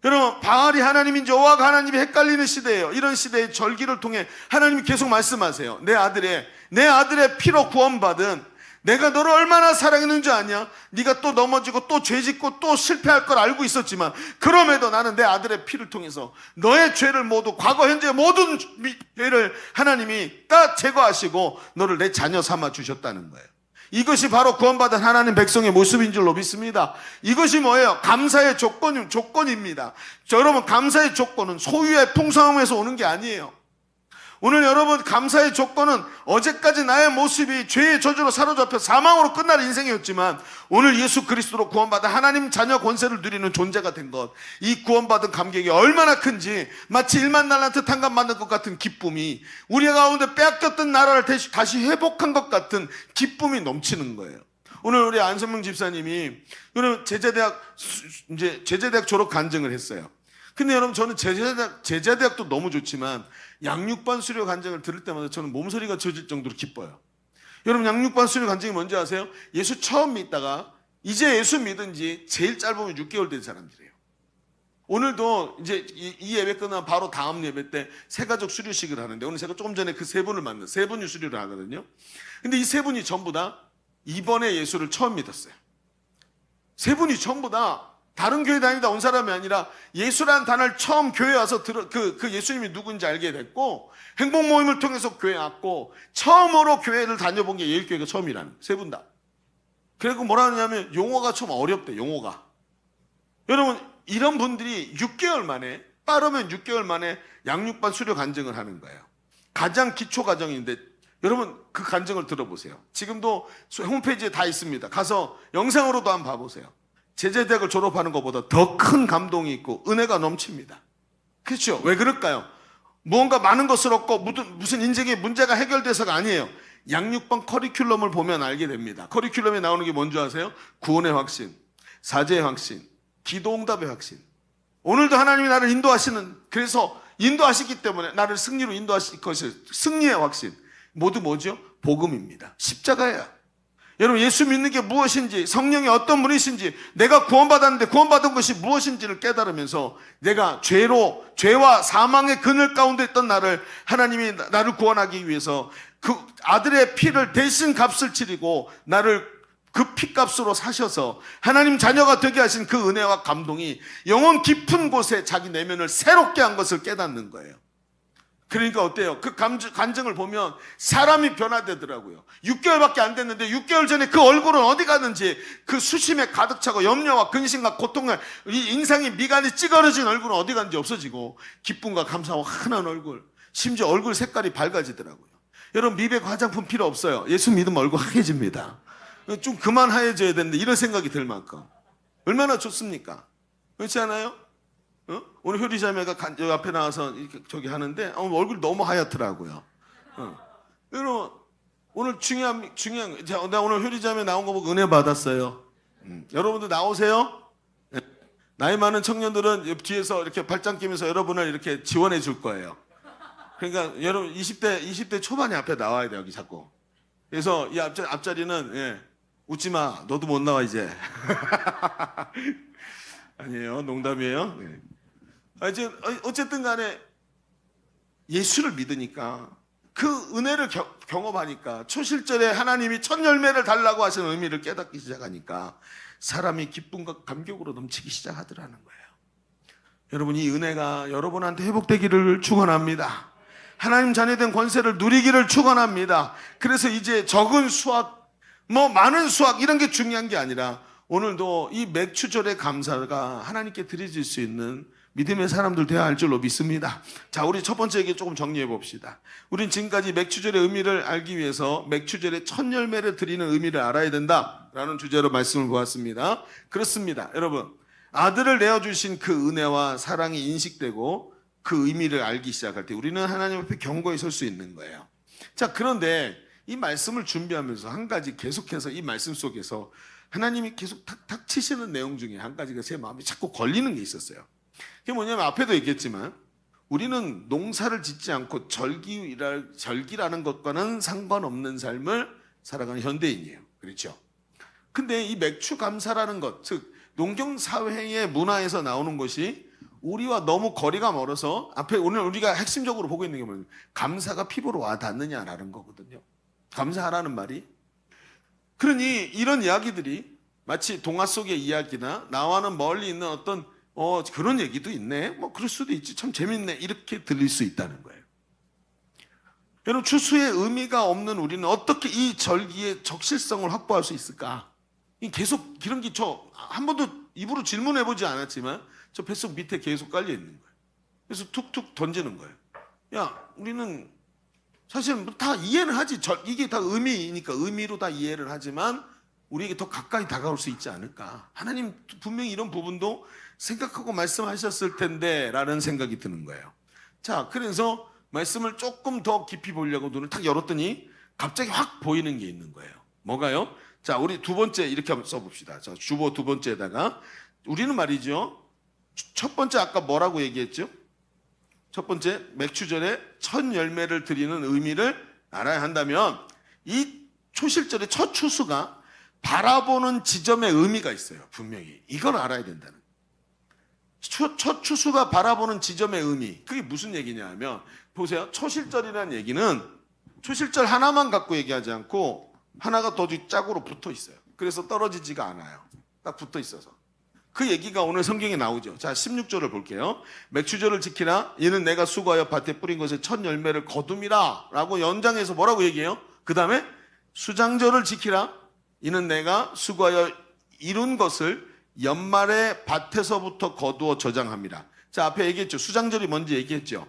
여러분 바알이 하나님인지 여호와가 하나님이 헷갈리는 시대예요. 이런 시대의 절기를 통해 하나님이 계속 말씀하세요. 내 아들의 피로 구원받은 내가 너를 얼마나 사랑했는지 아냐? 네가 또 넘어지고 또 죄짓고 또 실패할 걸 알고 있었지만 그럼에도 나는 내 아들의 피를 통해서 너의 죄를 모두 과거 현재 모든 죄를 하나님이 다 제거하시고 너를 내 자녀 삼아 주셨다는 거예요. 이것이 바로 구원받은 하나님 백성의 모습인 줄로 믿습니다. 이것이 뭐예요? 감사의 조건입니다. 여러분 감사의 조건은 소유의 풍성함에서 오는 게 아니에요. 오늘 여러분 감사의 조건은 어제까지 나의 모습이 죄의 저주로 사로잡혀 사망으로 끝날 인생이었지만 오늘 예수 그리스도로 구원받아 하나님 자녀 권세를 누리는 존재가 된 것, 이 구원받은 감격이 얼마나 큰지 마치 1만 달란트 탕감받는 것 같은 기쁨이 우리 가운데 빼앗겼던 나라를 다시 회복한 것 같은 기쁨이 넘치는 거예요. 오늘 우리 안성명 집사님이 여러분 제자대학 졸업 간증을 했어요. 근데 여러분 저는 제자대학도 너무 좋지만 양육반 수료 간증을 들을 때마다 저는 몸서리가 젖을 정도로 기뻐요. 여러분 양육반 수료 간증이 뭔지 아세요? 예수 처음 믿다가 이제 예수 믿은 지 제일 짧으면 6개월 된 사람들이에요. 오늘도 이제 이 예배 끝나면 바로 다음 예배 때 새가족 수료식을 하는데 오늘 제가 조금 전에 그 세 분을 만났어요. 세 분이 수료를 하거든요. 근데 이 세 분이 전부 다 이번에 예수를 처음 믿었어요. 세 분이 전부 다 다른 교회 다니다 온 사람이 아니라 예수라는 단어를 처음 교회에 와서 그 예수님이 누군지 알게 됐고 행복 모임을 통해서 교회 왔고 처음으로 교회를 다녀본 게 예일교회가 처음이라는 세 분 다. 그리고 뭐라 하냐면 용어가 좀 어렵대. 용어가. 여러분 이런 분들이 6개월 만에 빠르면 6개월 만에 양육반 수료 간증을 하는 거예요. 가장 기초 과정인데 여러분 그 간증을 들어보세요. 지금도 홈페이지에 다 있습니다. 가서 영상으로도 한번 봐보세요. 제자대학을 졸업하는 것보다 더 큰 감동이 있고 은혜가 넘칩니다. 그렇죠? 왜 그럴까요? 무언가 많은 것을 얻고 무슨 인생의 문제가 해결돼서가 아니에요. 양육반 커리큘럼을 보면 알게 됩니다. 커리큘럼에 나오는 게 뭔지 아세요? 구원의 확신, 사죄의 확신, 기도응답의 확신. 오늘도 하나님이 나를 그래서 인도하시기 때문에 나를 승리로 인도하실 것을 승리의 확신. 모두 뭐죠? 복음입니다. 십자가예요. 여러분 예수 믿는 게 무엇인지 성령이 어떤 분이신지 내가 구원받았는데 구원받은 것이 무엇인지를 깨달으면서 내가 죄와 사망의 그늘 가운데 있던 하나님이 나를 구원하기 위해서 그 아들의 피를 대신 값을 치르고 나를 그 피값으로 사셔서 하나님 자녀가 되게 하신 그 은혜와 감동이 영혼 깊은 곳에 자기 내면을 새롭게 한 것을 깨닫는 거예요. 그러니까 어때요? 그 간증을 보면 사람이 변화되더라고요. 6개월밖에 안 됐는데 6개월 전에 그 얼굴은 어디 갔는지 그 수심에 가득 차고 염려와 근심과 고통을 이 인상이 미간이 찌그러진 얼굴은 어디 갔는지 없어지고 기쁨과 감사와 환한 얼굴, 심지어 얼굴 색깔이 밝아지더라고요. 여러분 미백 화장품 필요 없어요. 예수 믿으면 얼굴 하얘집니다. 좀 그만 하얘져야 되는데 이런 생각이 들 만큼 얼마나 좋습니까? 그렇지 않아요? 오늘 효리자매가 여기 앞에 나와서 이렇게 저기 하는데 얼굴 너무 하얗더라고요. 여러분 오늘 중요한 나 오늘 효리자매 나온 거 보고 은혜 받았어요. 여러분도 나오세요. 나이 많은 청년들은 뒤에서 이렇게 발짱 끼면서 여러분을 이렇게 지원해 줄 거예요. 그러니까 여러분 20대 초반에 앞에 나와야 돼요. 여기 자꾸. 그래서 이 앞자리는 웃지 마. 너도 못 나와 이제. 아니에요. 농담이에요. 어쨌든 간에 예수를 믿으니까 그 은혜를 경험하니까 초실절에 하나님이 첫 열매를 달라고 하시는 의미를 깨닫기 시작하니까 사람이 기쁨과 감격으로 넘치기 시작하더라는 거예요. 여러분, 이 은혜가 여러분한테 회복되기를 축원합니다. 하나님 자녀된 권세를 누리기를 축원합니다. 그래서 이제 적은 수확, 많은 수확 이런 게 중요한 게 아니라 오늘도 이 맥추절의 감사가 하나님께 드려질 수 있는 믿음의 사람들 되어야 할 줄로 믿습니다. 자, 우리 첫 번째 얘기 조금 정리해 봅시다. 우린 지금까지 맥추절의 의미를 알기 위해서 맥추절의 첫 열매를 드리는 의미를 알아야 된다라는 주제로 말씀을 보았습니다. 그렇습니다. 여러분, 아들을 내어주신 그 은혜와 사랑이 인식되고 그 의미를 알기 시작할 때 우리는 하나님 앞에 견고히 설 수 있는 거예요. 자, 그런데 이 말씀을 준비하면서 한 가지 계속해서 이 말씀 속에서 하나님이 계속 탁탁 치시는 내용 중에 한 가지가 제 마음에 자꾸 걸리는 게 있었어요. 그게 뭐냐면 앞에도 얘기했지만 우리는 농사를 짓지 않고 절기라는 것과는 상관없는 삶을 살아가는 현대인이에요. 그렇죠? 근데 이 맥추 감사라는 것, 즉 농경사회의 문화에서 나오는 것이 우리와 너무 거리가 멀어서 앞에 오늘 우리가 핵심적으로 보고 있는 게 뭐냐면 감사가 피부로 와 닿느냐라는 거거든요. 감사하라는 말이. 그러니 이런 이야기들이 마치 동화 속의 이야기나 나와는 멀리 있는 어떤 그런 얘기도 있네. 그럴 수도 있지. 참 재밌네. 이렇게 들릴 수 있다는 거예요. 여러분, 추수의 의미가 없는 우리는 어떻게 이 절기의 적실성을 확보할 수 있을까? 계속 이런 게 저 한 번도 입으로 질문해보지 않았지만 저 뱃속 밑에 계속 깔려 있는 거예요. 그래서 툭툭 던지는 거예요. 야, 우리는 사실 다 이해는 하지. 이게 다 의미니까 의미로 다 이해를 하지만 우리에게 더 가까이 다가올 수 있지 않을까. 하나님 분명히 이런 부분도 생각하고 말씀하셨을 텐데 라는 생각이 드는 거예요. 자, 그래서 말씀을 조금 더 깊이 보려고 눈을 탁 열었더니 갑자기 확 보이는 게 있는 거예요. 뭐가요? 자, 우리 두 번째 이렇게 한번 써봅시다. 자, 주보 두 번째에다가 우리는 말이죠. 첫 번째 아까 뭐라고 얘기했죠? 첫 번째 맥추절에 첫 열매를 드리는 의미를 알아야 한다면 이 초실절의 첫 추수가 바라보는 지점의 의미가 있어요. 분명히 이걸 알아야 된다는 거예요. 첫 추수가 바라보는 지점의 의미, 그게 무슨 얘기냐 하면 보세요. 초실절이라는 얘기는 초실절 하나만 갖고 얘기하지 않고 하나가 더 짝으로 붙어 있어요. 그래서 떨어지지가 않아요. 딱 붙어 있어서 그 얘기가 오늘 성경에 나오죠. 자, 16절을 볼게요. 맥추절을 지키라. 이는 내가 수고하여 밭에 뿌린 것의 첫 열매를 거둠이라 라고 연장해서 뭐라고 얘기해요? 그 다음에 수장절을 지키라. 이는 내가 수고하여 이룬 것을 연말에 밭에서부터 거두어 저장합니다. 자, 앞에 얘기했죠. 수장절이 뭔지 얘기했죠.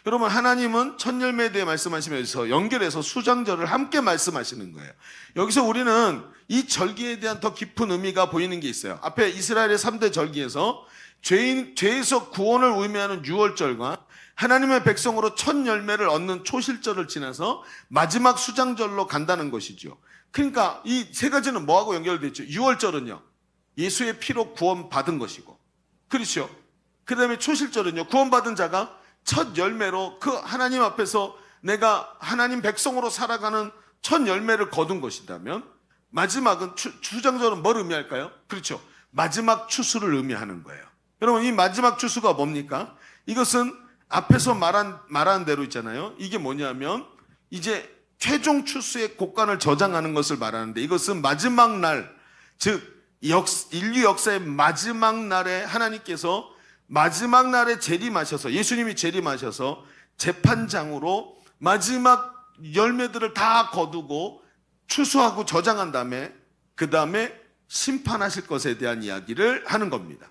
여러분, 하나님은 첫 열매에 대해 말씀하시면서 연결해서 수장절을 함께 말씀하시는 거예요. 여기서 우리는 이 절기에 대한 더 깊은 의미가 보이는 게 있어요. 앞에 이스라엘의 3대 절기에서 죄에서 구원을 의미하는 유월절과 하나님의 백성으로 첫 열매를 얻는 초실절을 지나서 마지막 수장절로 간다는 것이죠. 그러니까 이 세 가지는 뭐하고 연결되어 있죠? 유월절은요, 예수의 피로 구원받은 것이고, 그렇죠? 그 다음에 초실절은요, 구원받은 자가 첫 열매로 그 하나님 앞에서 내가 하나님 백성으로 살아가는 첫 열매를 거둔 것이라면, 마지막은 수장절은 뭘 의미할까요? 그렇죠. 마지막 추수를 의미하는 거예요. 여러분, 이 마지막 추수가 뭡니까? 이것은 앞에서 말한 대로 있잖아요. 이게 뭐냐면 이제 최종 추수의 곡간을 저장하는 것을 말하는데, 이것은 마지막 날, 즉 인류 역사의 마지막 날에 하나님께서 마지막 날에 재림하셔서, 예수님이 재림하셔서 재판장으로 마지막 열매들을 다 거두고 추수하고 저장한 다음에 그 다음에 심판하실 것에 대한 이야기를 하는 겁니다.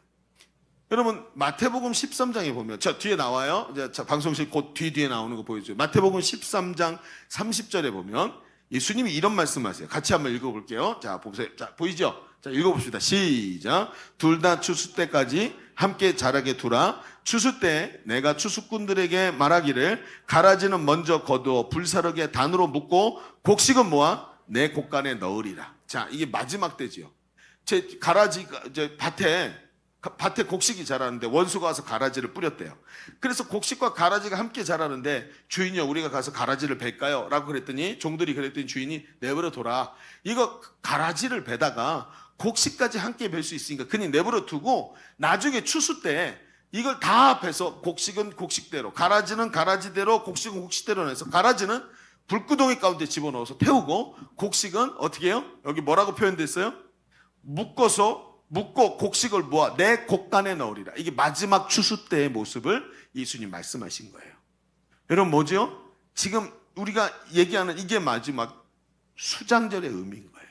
여러분, 마태복음 13장에 보면, 저 뒤에 나와요. 자, 방송실 곧 뒤에 나오는 거 보여줘요. 마태복음 13장 30절에 보면 예수님이 이런 말씀하세요. 같이 한번 읽어볼게요. 자, 보세요. 자, 보이죠? 자, 읽어봅시다. 시작. 둘 다 추수 때까지 함께 자라게 두라. 추수 때 내가 추수꾼들에게 말하기를 가라지는 먼저 거두어 불사르게 단으로 묶고 곡식은 모아 내 곡간에 넣으리라. 자, 이게 마지막 때지요. 제 가라지가 이제 밭에 곡식이 자라는데 원수가 와서 가라지를 뿌렸대요. 그래서 곡식과 가라지가 함께 자라는데 주인이요, 우리가 가서 가라지를 벨까요? 라고 그랬더니 종들이 그랬더니 주인이 내버려 둬라. 이거 가라지를 베다가 곡식까지 함께 벨 수 있으니까 그냥 내버려 두고 나중에 추수 때 이걸 다 합해서 곡식은 곡식대로, 가라지는 가라지대로, 곡식은 곡식대로 해서 가라지는 불구덩이 가운데 집어넣어서 태우고 곡식은 어떻게 해요? 여기 뭐라고 표현됐어요? 묶고 곡식을 모아 내 곡간에 넣으리라. 이게 마지막 추수 때의 모습을 예수님 말씀하신 거예요. 여러분 뭐죠? 지금 우리가 얘기하는 이게 마지막 수장절의 의미인 거예요.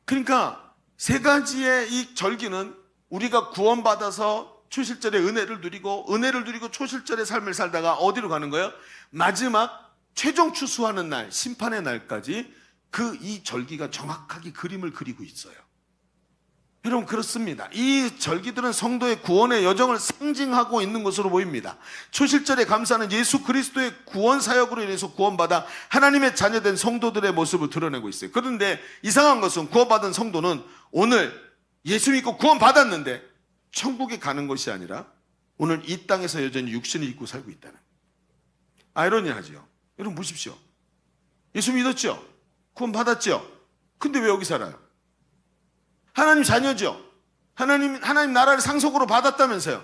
그러니까 세 가지의 이 절기는 우리가 구원받아서 초실절의 은혜를 누리고 초실절의 삶을 살다가 어디로 가는 거예요? 마지막 최종 추수하는 날, 심판의 날까지 그 이 절기가 정확하게 그림을 그리고 있어요. 여러분 그렇습니다. 이 절기들은 성도의 구원의 여정을 상징하고 있는 것으로 보입니다. 초실절의 감사는 예수 그리스도의 구원 사역으로 인해서 구원받아 하나님의 자녀된 성도들의 모습을 드러내고 있어요. 그런데 이상한 것은 구원받은 성도는 오늘 예수 믿고 구원받았는데 천국에 가는 것이 아니라 오늘 이 땅에서 여전히 육신을 입고 살고 있다는 거예요. 아이러니하죠. 여러분 보십시오. 예수 믿었죠? 구원받았죠? 근데 왜 여기 살아요? 하나님 자녀죠? 하나님 나라를 상속으로 받았다면서요?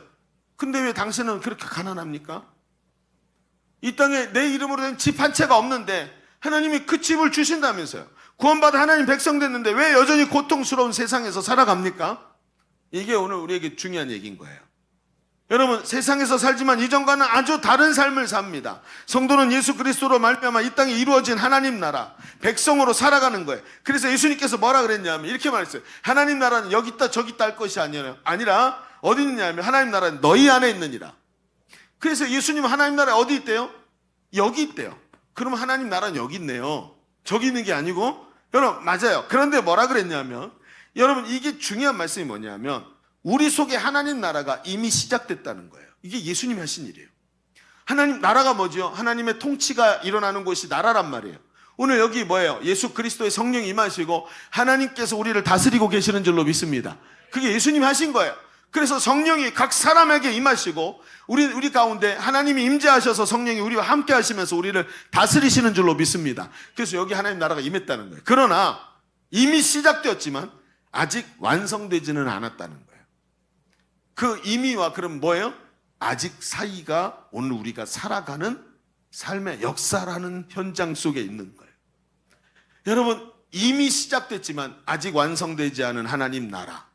근데 왜 당신은 그렇게 가난합니까? 이 땅에 내 이름으로 된 집 한 채가 없는데 하나님이 그 집을 주신다면서요? 구원받아 하나님 백성 됐는데 왜 여전히 고통스러운 세상에서 살아갑니까? 이게 오늘 우리에게 중요한 얘기인 거예요. 여러분 세상에서 살지만 이전과는 아주 다른 삶을 삽니다. 성도는 예수 그리스도로 말미암아 이 땅에 이루어진 하나님 나라 백성으로 살아가는 거예요. 그래서 예수님께서 뭐라 그랬냐면 이렇게 말했어요. 하나님 나라는 여기 있다 저기 있다 할 것이 아니라 어디 있냐면 하나님 나라는 너희 안에 있느니라. 그래서 예수님은 하나님 나라에 어디 있대요? 여기 있대요. 그러면 하나님 나라는 여기 있네요. 저기 있는 게 아니고. 여러분 맞아요. 그런데 뭐라 그랬냐면 여러분 이게 중요한 말씀이 뭐냐면 우리 속에 하나님 나라가 이미 시작됐다는 거예요. 이게 예수님이 하신 일이에요. 하나님 나라가 뭐죠? 하나님의 통치가 일어나는 곳이 나라란 말이에요. 오늘 여기 뭐예요? 예수 그리스도의 성령이 임하시고 하나님께서 우리를 다스리고 계시는 줄로 믿습니다. 그게 예수님이 하신 거예요. 그래서 성령이 각 사람에게 임하시고 우리 가운데 하나님이 임재하셔서 성령이 우리와 함께 하시면서 우리를 다스리시는 줄로 믿습니다. 그래서 여기 하나님 나라가 임했다는 거예요. 그러나 이미 시작되었지만 아직 완성되지는 않았다는 거예요. 그 의미와 그럼 뭐예요? 아직 사이가 오늘 우리가 살아가는 삶의 역사라는 현장 속에 있는 거예요. 여러분 이미 시작됐지만 아직 완성되지 않은 하나님 나라.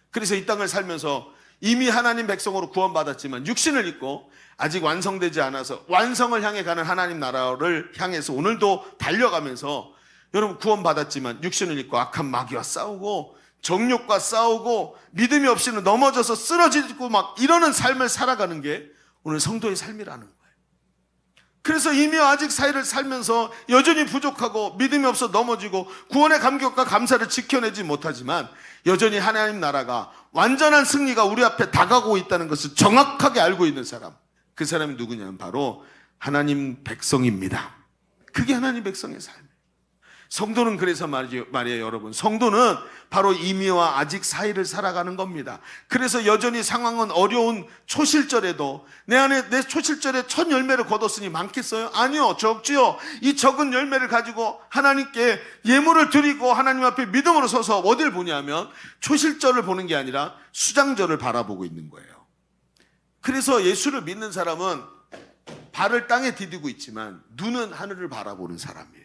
그래서 이 땅을 살면서 이미 하나님 백성으로 구원받았지만 육신을 입고 아직 완성되지 않아서 완성을 향해 가는 하나님 나라를 향해서 오늘도 달려가면서 여러분 구원받았지만 육신을 입고 악한 마귀와 싸우고 정욕과 싸우고 믿음이 없이는 넘어져서 쓰러지고 막 이러는 삶을 살아가는 게 오늘 성도의 삶이라는 거예요. 그래서 이미 아직 사이를 살면서 여전히 부족하고 믿음이 없어 넘어지고 구원의 감격과 감사를 지켜내지 못하지만 여전히 하나님 나라가 완전한 승리가 우리 앞에 다가오고 있다는 것을 정확하게 알고 있는 사람, 그 사람이 누구냐면 바로 하나님 백성입니다. 그게 하나님 백성의 삶이에요. 성도는 그래서 말이에요 여러분. 성도는 바로 이미와 아직 사이를 살아가는 겁니다. 그래서 여전히 상황은 어려운 초실절에도 내 안에 내 초실절에 첫 열매를 거뒀으니 많겠어요? 아니요, 적지요. 이 적은 열매를 가지고 하나님께 예물을 드리고 하나님 앞에 믿음으로 서서 어딜 보냐면 초실절을 보는 게 아니라 수장절을 바라보고 있는 거예요. 그래서 예수를 믿는 사람은 발을 땅에 디디고 있지만 눈은 하늘을 바라보는 사람이에요.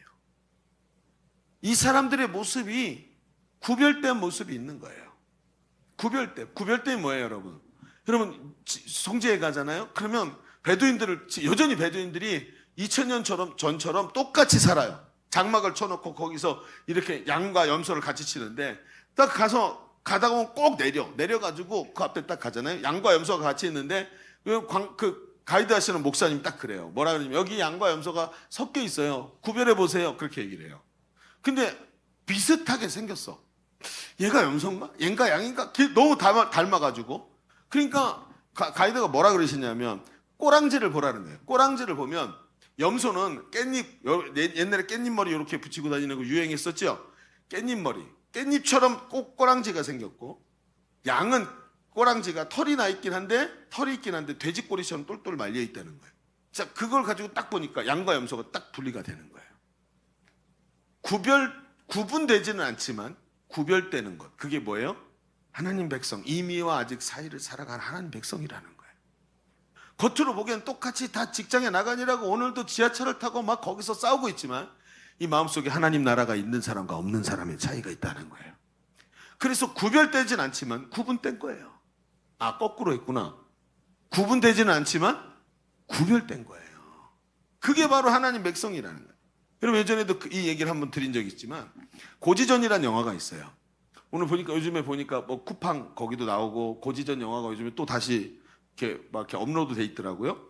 이 사람들의 모습이 구별된 모습이 있는 거예요. 구별됨이 뭐예요, 여러분? 여러분, 성지에 가잖아요? 그러면 여전히 베두인들이 2000년 전처럼 똑같이 살아요. 장막을 쳐놓고 거기서 이렇게 양과 염소를 같이 치는데 딱 가다가 보면 꼭 내려가지고 그 앞에 딱 가잖아요. 양과 염소가 같이 있는데 그 가이드 하시는 목사님 딱 그래요. 뭐라 그러냐면 여기 양과 염소가 섞여 있어요. 구별해 보세요. 그렇게 얘기를 해요. 근데 비슷하게 생겼어. 얘가 염소인가? 얘가 양인가? 너무 닮아가지고. 그러니까 가이드가 뭐라 그러시냐면 꼬랑지를 보라는 거예요. 꼬랑지를 보면 염소는 옛날에 깻잎머리 이렇게 붙이고 다니는 거 유행했었죠? 깻잎머리. 깻잎처럼 꼭 꼬랑지가 생겼고 양은 꼬랑지가 털이 있긴 한데 돼지꼬리처럼 똘똘 말려 있다는 거예요. 자, 그걸 가지고 딱 보니까 양과 염소가 딱 분리가 되는 거예요. 구분되지는 않지만 구별되는 것. 그게 뭐예요? 하나님 백성, 이미와 아직 사이를 살아가는 하나님 백성이라는 거예요. 겉으로 보기엔 똑같이 다 직장에 나가니라고 오늘도 지하철을 타고 막 거기서 싸우고 있지만 이 마음속에 하나님 나라가 있는 사람과 없는 사람의 차이가 있다는 거예요. 그래서 구별되진 않지만 구분된 거예요. 아, 거꾸로 했구나. 구분되지는 않지만 구별된 거예요. 그게 바로 하나님 백성이라는 거예요. 여러분, 예전에도 이 얘기를 한번 드린 적이 있지만 고지전이라는 영화가 있어요. 오늘 보니까, 요즘에 보니까 뭐 쿠팡 거기도 나오고 고지전 영화가 요즘에 또 다시 이렇게 업로드 돼 있더라고요.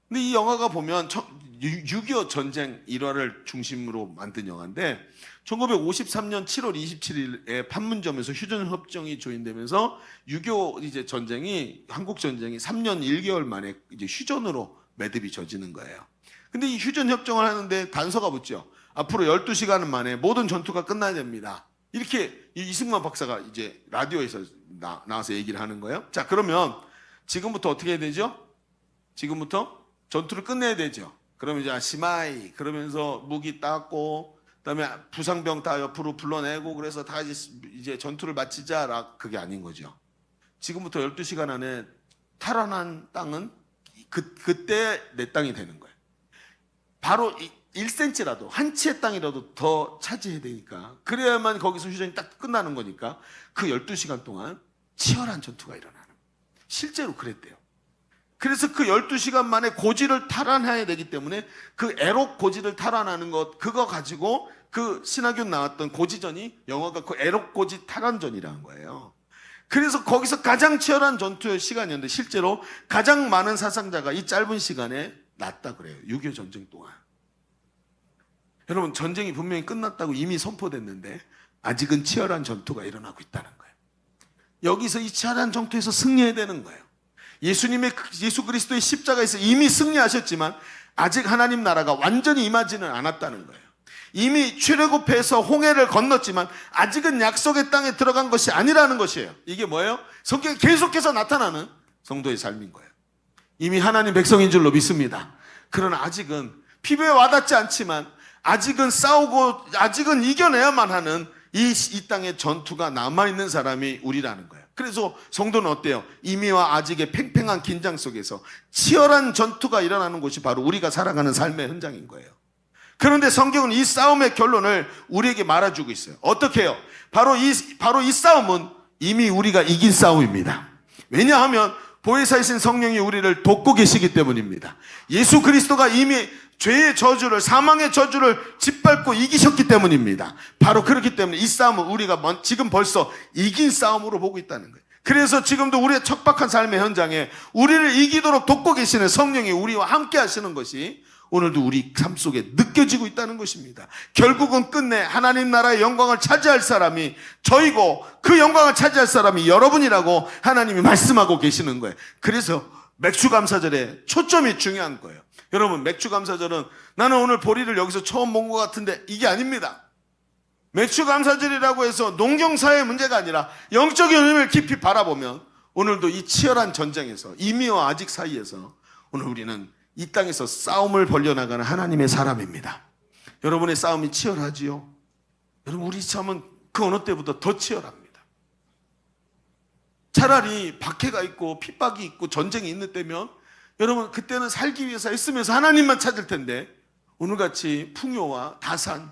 근데 이 영화가 보면 6.25 전쟁 일화를 중심으로 만든 영화인데 1953년 7월 27일에 판문점에서 휴전협정이 조인되면서 6.25 이제 전쟁이, 한국 전쟁이 3년 1개월 만에 이제 휴전으로 매듭이 져지는 거예요. 근데 이 휴전협정을 하는데 단서가 붙죠. 앞으로 12시간 만에 모든 전투가 끝나야 됩니다. 이렇게 이승만 박사가 이제 라디오에서 나와서 얘기를 하는 거예요. 자, 그러면 지금부터 어떻게 해야 되죠? 지금부터 전투를 끝내야 되죠. 그러면 이제 시마이 그러면서 무기 닦고 그다음에 부상병 다 옆으로 불러내고 그래서 다 이제 전투를 마치자. 그게 아닌 거죠. 지금부터 12시간 안에 탈환한 땅은 그때 내 땅이 되는 거예요. 바로 1cm라도 한 치의 땅이라도 더 차지해야 되니까, 그래야만 거기서 휴전이 딱 끝나는 거니까 그 12시간 동안 치열한 전투가 일어나는 거예요. 실제로 그랬대요. 그래서 그 12시간 만에 고지를 탈환해야 되기 때문에 그 에록 고지를 탈환하는 것, 그거 가지고 그 신하균 나왔던 고지전이, 영화가 그 에록 고지 탈환전이라는 거예요. 그래서 거기서 가장 치열한 전투의 시간이었는데 실제로 가장 많은 사상자가 이 짧은 시간에 났다 그래요. 6.25 전쟁 동안. 여러분, 전쟁이 분명히 끝났다고 이미 선포됐는데 아직은 치열한 전투가 일어나고 있다는 거예요. 여기서 이 치열한 전투에서 승리해야 되는 거예요. 예수 그리스도의 십자가에서 이미 승리하셨지만 아직 하나님 나라가 완전히 임하지는 않았다는 거예요. 이미 출애굽해서 홍해를 건넜지만 아직은 약속의 땅에 들어간 것이 아니라는 것이에요. 이게 뭐예요? 성경에 계속해서 나타나는 성도의 삶인 거예요. 이미 하나님 백성인 줄로 믿습니다. 그러나 아직은 피부에 와닿지 않지만 아직은 싸우고 아직은 이겨내야만 하는 이 땅의 전투가 남아있는 사람이 우리라는 거예요. 그래서 성도는 어때요? 이미와 아직의 팽팽한 긴장 속에서 치열한 전투가 일어나는 곳이 바로 우리가 살아가는 삶의 현장인 거예요. 그런데 성경은 이 싸움의 결론을 우리에게 말해주고 있어요. 어떻게 해요? 바로 이 싸움은 이미 우리가 이긴 싸움입니다. 왜냐하면 보혜사이신 성령이 우리를 돕고 계시기 때문입니다. 예수 그리스도가 이미 죄의 저주를, 사망의 저주를 짓밟고 이기셨기 때문입니다. 바로 그렇기 때문에 이 싸움은 우리가 지금 벌써 이긴 싸움으로 보고 있다는 거예요. 그래서 지금도 우리의 척박한 삶의 현장에 우리를 이기도록 돕고 계시는 성령이 우리와 함께 하시는 것이 오늘도 우리 삶 속에 느껴지고 있다는 것입니다. 결국은 끝내 하나님 나라의 영광을 차지할 사람이 저이고 그 영광을 차지할 사람이 여러분이라고 하나님이 말씀하고 계시는 거예요. 그래서 맥주감사절에 초점이 중요한 거예요. 여러분, 맥주감사절은 나는 오늘 보리를 여기서 처음 본 것 같은데 이게 아닙니다. 맥주감사절이라고 해서 농경사의 문제가 아니라 영적인 의미를 깊이 바라보면 오늘도 이 치열한 전쟁에서, 이미와 아직 사이에서 오늘 우리는 이 땅에서 싸움을 벌려나가는 하나님의 사람입니다. 여러분의 싸움이 치열하지요? 여러분, 우리 싸움은 그 어느 때보다 더 치열합니다. 차라리 박해가 있고 핍박이 있고 전쟁이 있는 때면 여러분, 그때는 살기 위해서 애쓰면서 하나님만 찾을 텐데 오늘같이 풍요와 다산,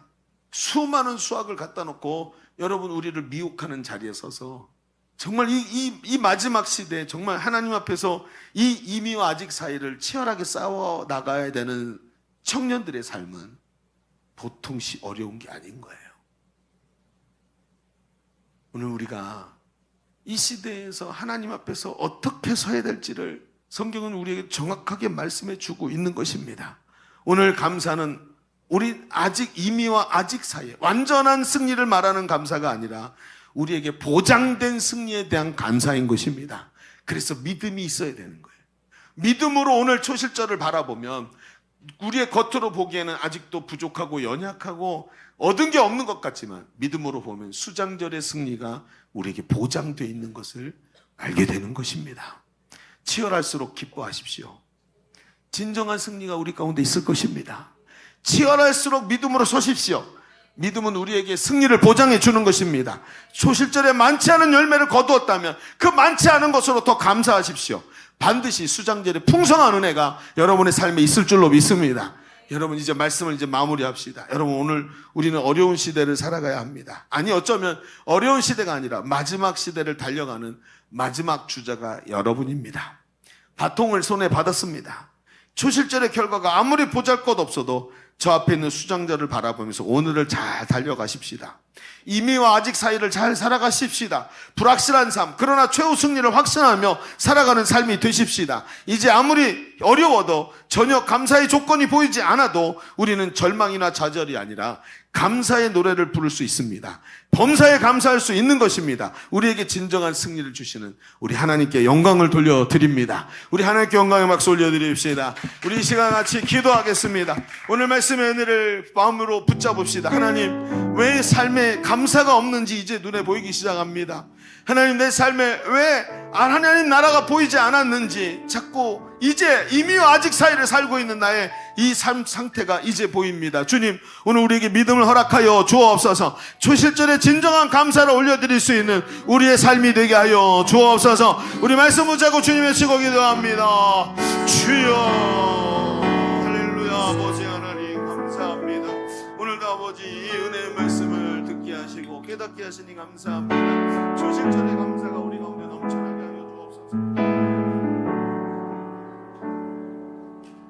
수많은 수확을 갖다 놓고 여러분 우리를 미혹하는 자리에 서서 정말 이 마지막 시대에 정말 하나님 앞에서 이 이미와 아직 사이를 치열하게 싸워 나가야 되는 청년들의 삶은 보통 어려운 게 아닌 거예요. 오늘 우리가 이 시대에서 하나님 앞에서 어떻게 서야 될지를 성경은 우리에게 정확하게 말씀해 주고 있는 것입니다. 오늘 감사는 우리 아직 이미와 아직 사이에 완전한 승리를 말하는 감사가 아니라 우리에게 보장된 승리에 대한 감사인 것입니다. 그래서 믿음이 있어야 되는 거예요. 믿음으로 오늘 초실절을 바라보면 우리의 겉으로 보기에는 아직도 부족하고 연약하고 얻은 게 없는 것 같지만 믿음으로 보면 수장절의 승리가 우리에게 보장되어 있는 것을 알게 되는 것입니다. 치열할수록 기뻐하십시오. 진정한 승리가 우리 가운데 있을 것입니다. 치열할수록 믿음으로 서십시오. 믿음은 우리에게 승리를 보장해 주는 것입니다. 초실절에 많지 않은 열매를 거두었다면 그 많지 않은 것으로 더 감사하십시오. 반드시 수장절에 풍성한 은혜가 여러분의 삶에 있을 줄로 믿습니다. 여러분 이제 말씀을 이제 마무리합시다. 여러분 오늘 우리는 어려운 시대를 살아가야 합니다. 아니 어쩌면 어려운 시대가 아니라 마지막 시대를 달려가는 마지막 주자가 여러분입니다. 바통을 손에 받았습니다. 초실절의 결과가 아무리 보잘것없어도 저 앞에 있는 수장절을 바라보면서 오늘을 잘 달려가십시다. 이미와 아직 사이를 잘 살아가십시다. 불확실한 삶, 그러나 최후 승리를 확신하며 살아가는 삶이 되십시다. 이제 아무리 어려워도 전혀 감사의 조건이 보이지 않아도 우리는 절망이나 좌절이 아니라 감사의 노래를 부를 수 있습니다. 범사에 감사할 수 있는 것입니다. 우리에게 진정한 승리를 주시는 우리 하나님께 영광을 돌려드립니다. 우리 하나님께 영광의 박수 올려드립시다. 우리 이 시간 같이 기도하겠습니다. 오늘 말씀의 은혜를 마음으로 붙잡읍시다. 하나님, 왜 삶에 감사가 없는지 이제 눈에 보이기 시작합니다. 하나님, 내 삶에 왜 하나님 나라가 보이지 않았는지 자꾸 이제 이미와 아직 사이를 살고 있는 나의 이 삶 상태가 이제 보입니다. 주님, 오늘 우리에게 믿음을 허락하여 주옵소서. 초실절에 진정한 감사를 올려드릴 수 있는 우리의 삶이 되게 하여 주옵소서. 우리 말씀 붙잡고 주님의 치고 기도합니다. 주여, 할렐루야. 아버지 하나님 감사합니다. 오늘도 아버지 이 은혜의 말씀을 듣게 하시고 깨닫게 하시니 감사합니다. 초실절의 감사가 우리 가운데 넘쳐나게 하여 주옵소서.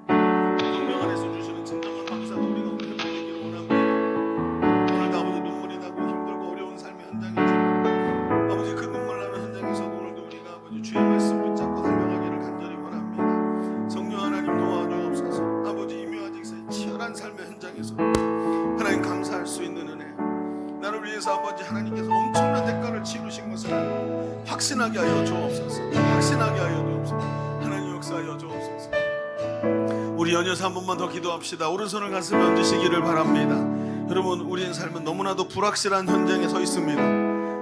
성령 안에서 주시는 진정한 감사가 우리 가운데 보이기를 원합니다. 오늘도 아버지 눈물이 나고 힘들고 어려운 삶의 현장이지만 아버지 그 눈물 나는 현장에서도 오늘도 우리가 아버지 주의 말씀 붙잡고 달려가기를 간절히 원합니다. 성령 하나님 도와주옵소서. 아버지 이묘하직 치열한 삶의 현장에서 하나님 감사할 수 있는 은혜, 나를 위해서 아버지 하나님께서 엄청난 대가를 치르신 것을 확신하게 하여 주옵소서. 확신하게 하여 주옵소서. 하나님 역사하여 주옵소서. 우리 연이어서 한 번만 더 기도합시다. 오른손을 가슴에 얹으시기를 바랍니다. 여러분, 우리의 삶은 너무나도 불확실한 현장에 서 있습니다.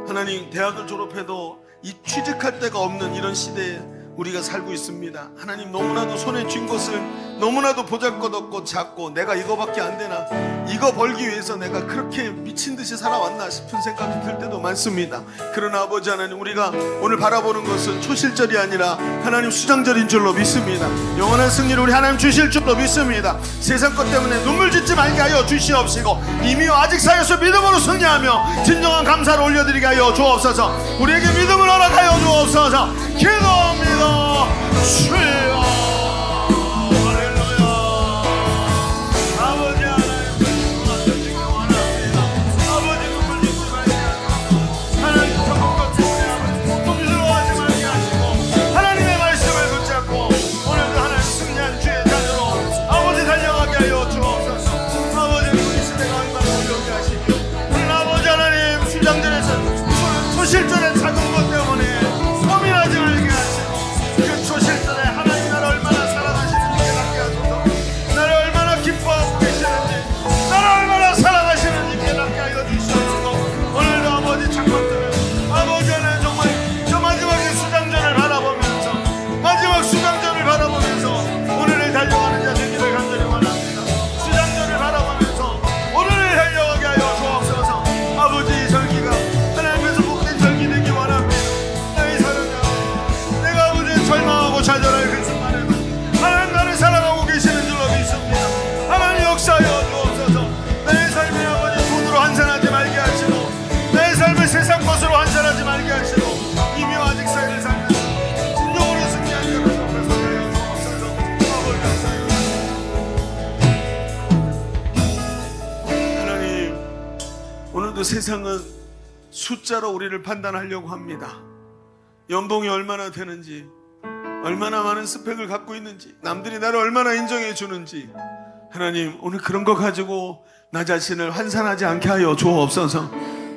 하나님, 대학을 졸업해도 이 취직할 데가 없는 이런 시대에 우리가 살고 있습니다. 하나님, 너무나도 손에 쥔 것을 너무나도 보잘것없고 작고 내가 이거밖에 안 되나, 이거 벌기 위해서 내가 그렇게 미친 듯이 살아왔나 싶은 생각이 들 때도 많습니다. 그러나 아버지 하나님, 우리가 오늘 바라보는 것은 초실절이 아니라 하나님 수장절인 줄로 믿습니다. 영원한 승리를 우리 하나님 주실 줄로 믿습니다. 세상 것 때문에 눈물 짓지 말게 하여 주시옵시고 이미와 아직 사이에서 믿음으로 승리하며 진정한 감사를 올려드리게 하여 주옵소서. 우리에게 믿음을 허락하여 주옵소서. 기도합니다. 주여, 할렐루야. 아버지 하나님 말씀하시기 원합니다. 아버지 눈물 짓지 말게 하시고 하나님 천국과 주의 아버지 고통스러워하지 말게 하시고 하나님의 말씀을 붙잡고 오늘도 하나님 승리한 주의 자녀로 아버지 달려가게 하여 주옵소서. 아버지 우리 시대가 얼마나 어렵게 하시며 오늘 아버지 하나님 수장절에서 초실절의 작은 것 때문에 고민하지 말게 하시고 그 초실절에 하나님 나를 얼마나 사랑하시는지 깨닫게 하소서. 나를 얼마나 기뻐하고 계시는지, 나를 얼마나 사랑하시는지 깨닫게 하여 주시옵소서. 오늘도 아버지 착각들을 아버지 하나님 정말 저 마지막의 수장전을 바라보면서 마지막 수장전을 바라보면서 오늘을 달려가는 자 되기를 간절히 원합니다. 수장전을 바라보면서 오늘을 달려가게 하여 주옵소서. 아버지 이 절기가 하나님께서 복된 절기 되기 원합니다. 나의 사랑자, 내가 아버지 절망하고 좌절할 그 순간에도 하나님 나를 사랑하고 계시는 줄로 믿습니다. 하나님 역사하여 주옵소서. 나의 삶이 아버지 돈으로 환산하지 말게 하시고 나의 삶을 세상 것으로 환산하지 말게 하시고 이미와 아직 사이를 살면서 진정으로 승리하는 여러분을 소개하여 주옵소서. 아버지 감사해요. 하나님, 오늘도 세상은 숫자로 우리를 판단하려고 합니다. 연봉이 얼마나 되는지, 얼마나 많은 스펙을 갖고 있는지, 남들이 나를 얼마나 인정해 주는지, 하나님 오늘 그런 거 가지고 나 자신을 환산하지 않게 하여 주옵소서.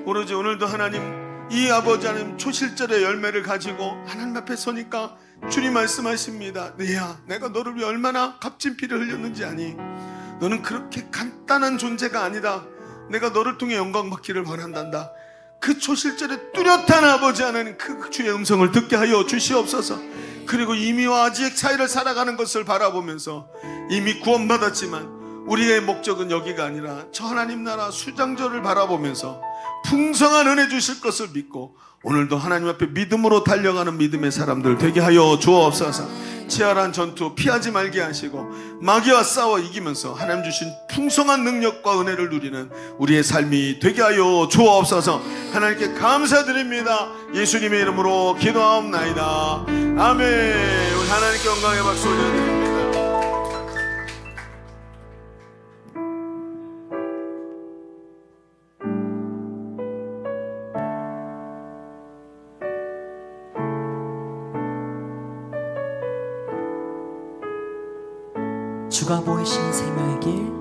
오로지 오늘도 하나님 이 아버지 하나님 초실절의 열매를 가지고 하나님 앞에 서니까 주님 말씀하십니다. 네야, 내가 너를 위해 얼마나 값진 피를 흘렸는지 아니? 너는 그렇게 간단한 존재가 아니다. 내가 너를 통해 영광 받기를 바란단다. 그 초실절에 뚜렷한 아버지 하나님 그 주의 음성을 듣게 하여 주시옵소서. 그리고 이미와 아직 사이를 살아가는 것을 바라보면서 이미 구원받았지만 우리의 목적은 여기가 아니라 저 하나님 나라 수장절을 바라보면서 풍성한 은혜 주실 것을 믿고 오늘도 하나님 앞에 믿음으로 달려가는 믿음의 사람들 되게 하여 주옵소서. 치열한 전투 피하지 말게 하시고 마귀와 싸워 이기면서 하나님 주신 풍성한 능력과 은혜를 누리는 우리의 삶이 되게 하여 주옵소서. 하나님께 감사드립니다. 예수님의 이름으로 기도하옵나이다. 아멘. 우리 하나님께 영광의 박수 올려드립니다. 주가 보이신 생명의 길,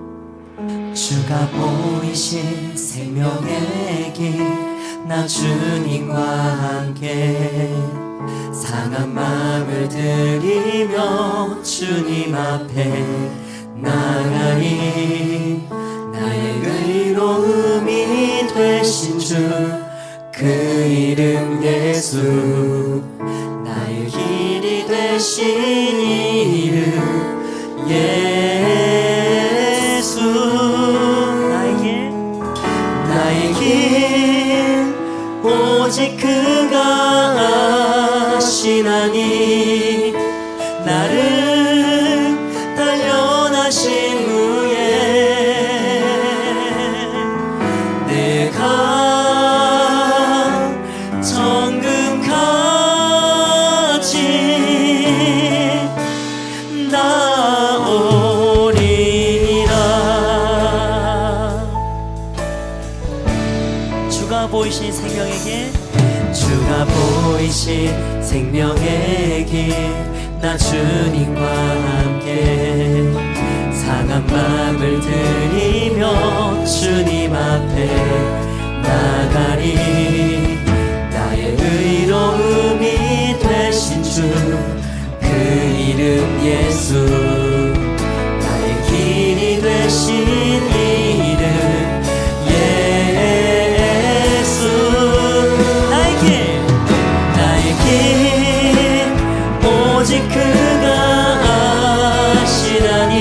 주가 보이신 생명의 길, 나 주님과 함께 상한 마음을 들이며 주님 앞에 나가리. 나의 의로움이 되신 주, 그 이름 예수. 나의 길이 되신 이름 예수. 나의 길 오직 그가 아시나니. 나를 단련하신 후에 내가 정금같이 주가 보이신 생명의 길, 주가 보이신 생명의 길, 나 주님과 함께 상한 마음을 들이며 주님 앞에 나가리. 나의 의로움이 되신 주, 그 이름 예수. 나의 길이 되신 이름 예수. 나의 길 오직 그가 아시나니.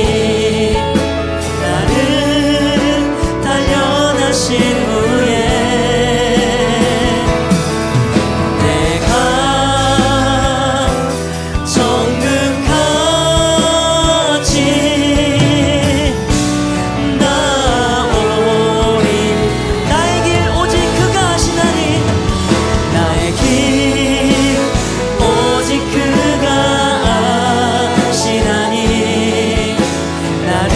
나를 단련하신 후에 내가 정금같이 나오리. 나의 길 오직 그가 아시나니. 나의 길 오직 그가 아시나니. 나를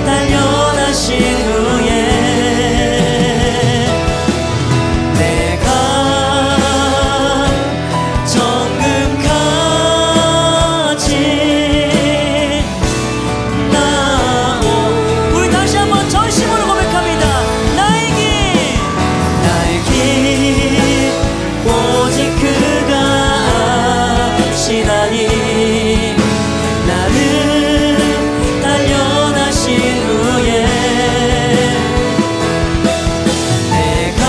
단련하신 후에 내가 정금같이 우리 다시 한번 전심으로 고백합니다. 나의 길 오직 그가 아시나니. 나를 단련하신 후에 내가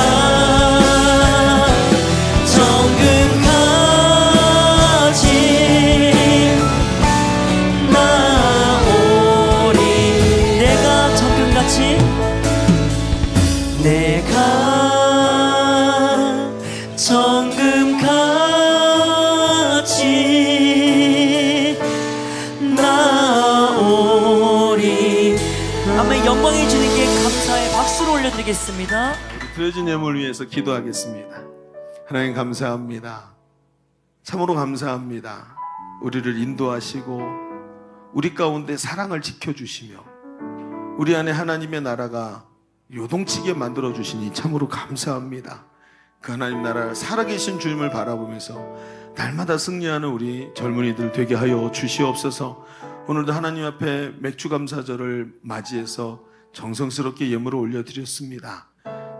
정금같이 나오리. 내가 정금같이 내가 정금같이 나오리. 아멘. 영광의 주님께 감사의 박수를 올려드리겠습니다. 우리 드려진 예물 위해서 기도하겠습니다. 하나님 감사합니다. 참으로 감사합니다. 우리를 인도하시고 우리 가운데 사랑을 지켜주시며 우리 안에 하나님의 나라가 요동치게 만들어 주시니 참으로 감사합니다. 그 하나님 나라 살아계신 주님을 바라보면서 날마다 승리하는 우리 젊은이들 되게 하여 주시옵소서. 오늘도 하나님 앞에 맥주 감사절을 맞이해서 정성스럽게 예물을 올려드렸습니다.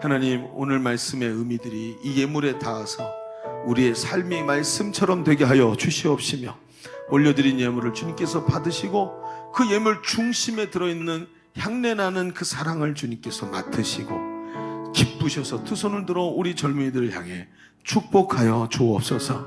하나님, 오늘 말씀의 의미들이 이 예물에 닿아서 우리의 삶이 말씀처럼 되게 하여 주시옵시며 올려드린 예물을 주님께서 받으시고 그 예물 중심에 들어있는 향내나는 그 사랑을 주님께서 맡으시고 기쁘셔서 두 손을 들어 우리 젊은이들을 향해 축복하여 주옵소서.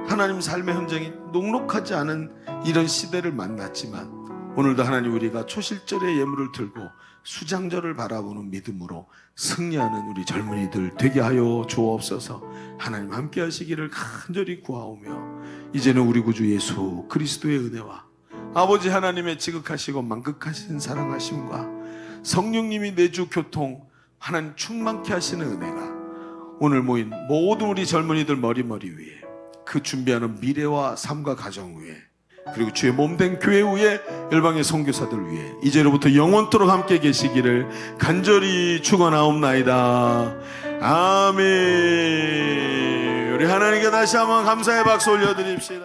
하나님 삶의 현장이 녹록하지 않은 이런 시대를 만났지만 오늘도 하나님 우리가 초실절의 예물을 들고 수장절을 바라보는 믿음으로 승리하는 우리 젊은이들 되게 하여 주옵소서. 하나님 함께 하시기를 간절히 구하오며 이제는 우리 구주 예수 그리스도의 은혜와 아버지 하나님의 지극하시고 만극하신 사랑하심과 성령님이 내주 교통 하나님 충만케 하시는 은혜가 오늘 모인 모든 우리 젊은이들 머리 위에 그 준비하는 미래와 삶과 가정 위에 그리고 주의 몸된 교회 위에 열방의 선교사들 위에 이제로부터 영원토록 함께 계시기를 간절히 축원하옵나이다. 아멘. 우리 하나님께 다시 한번 감사의 박수 올려드립시다.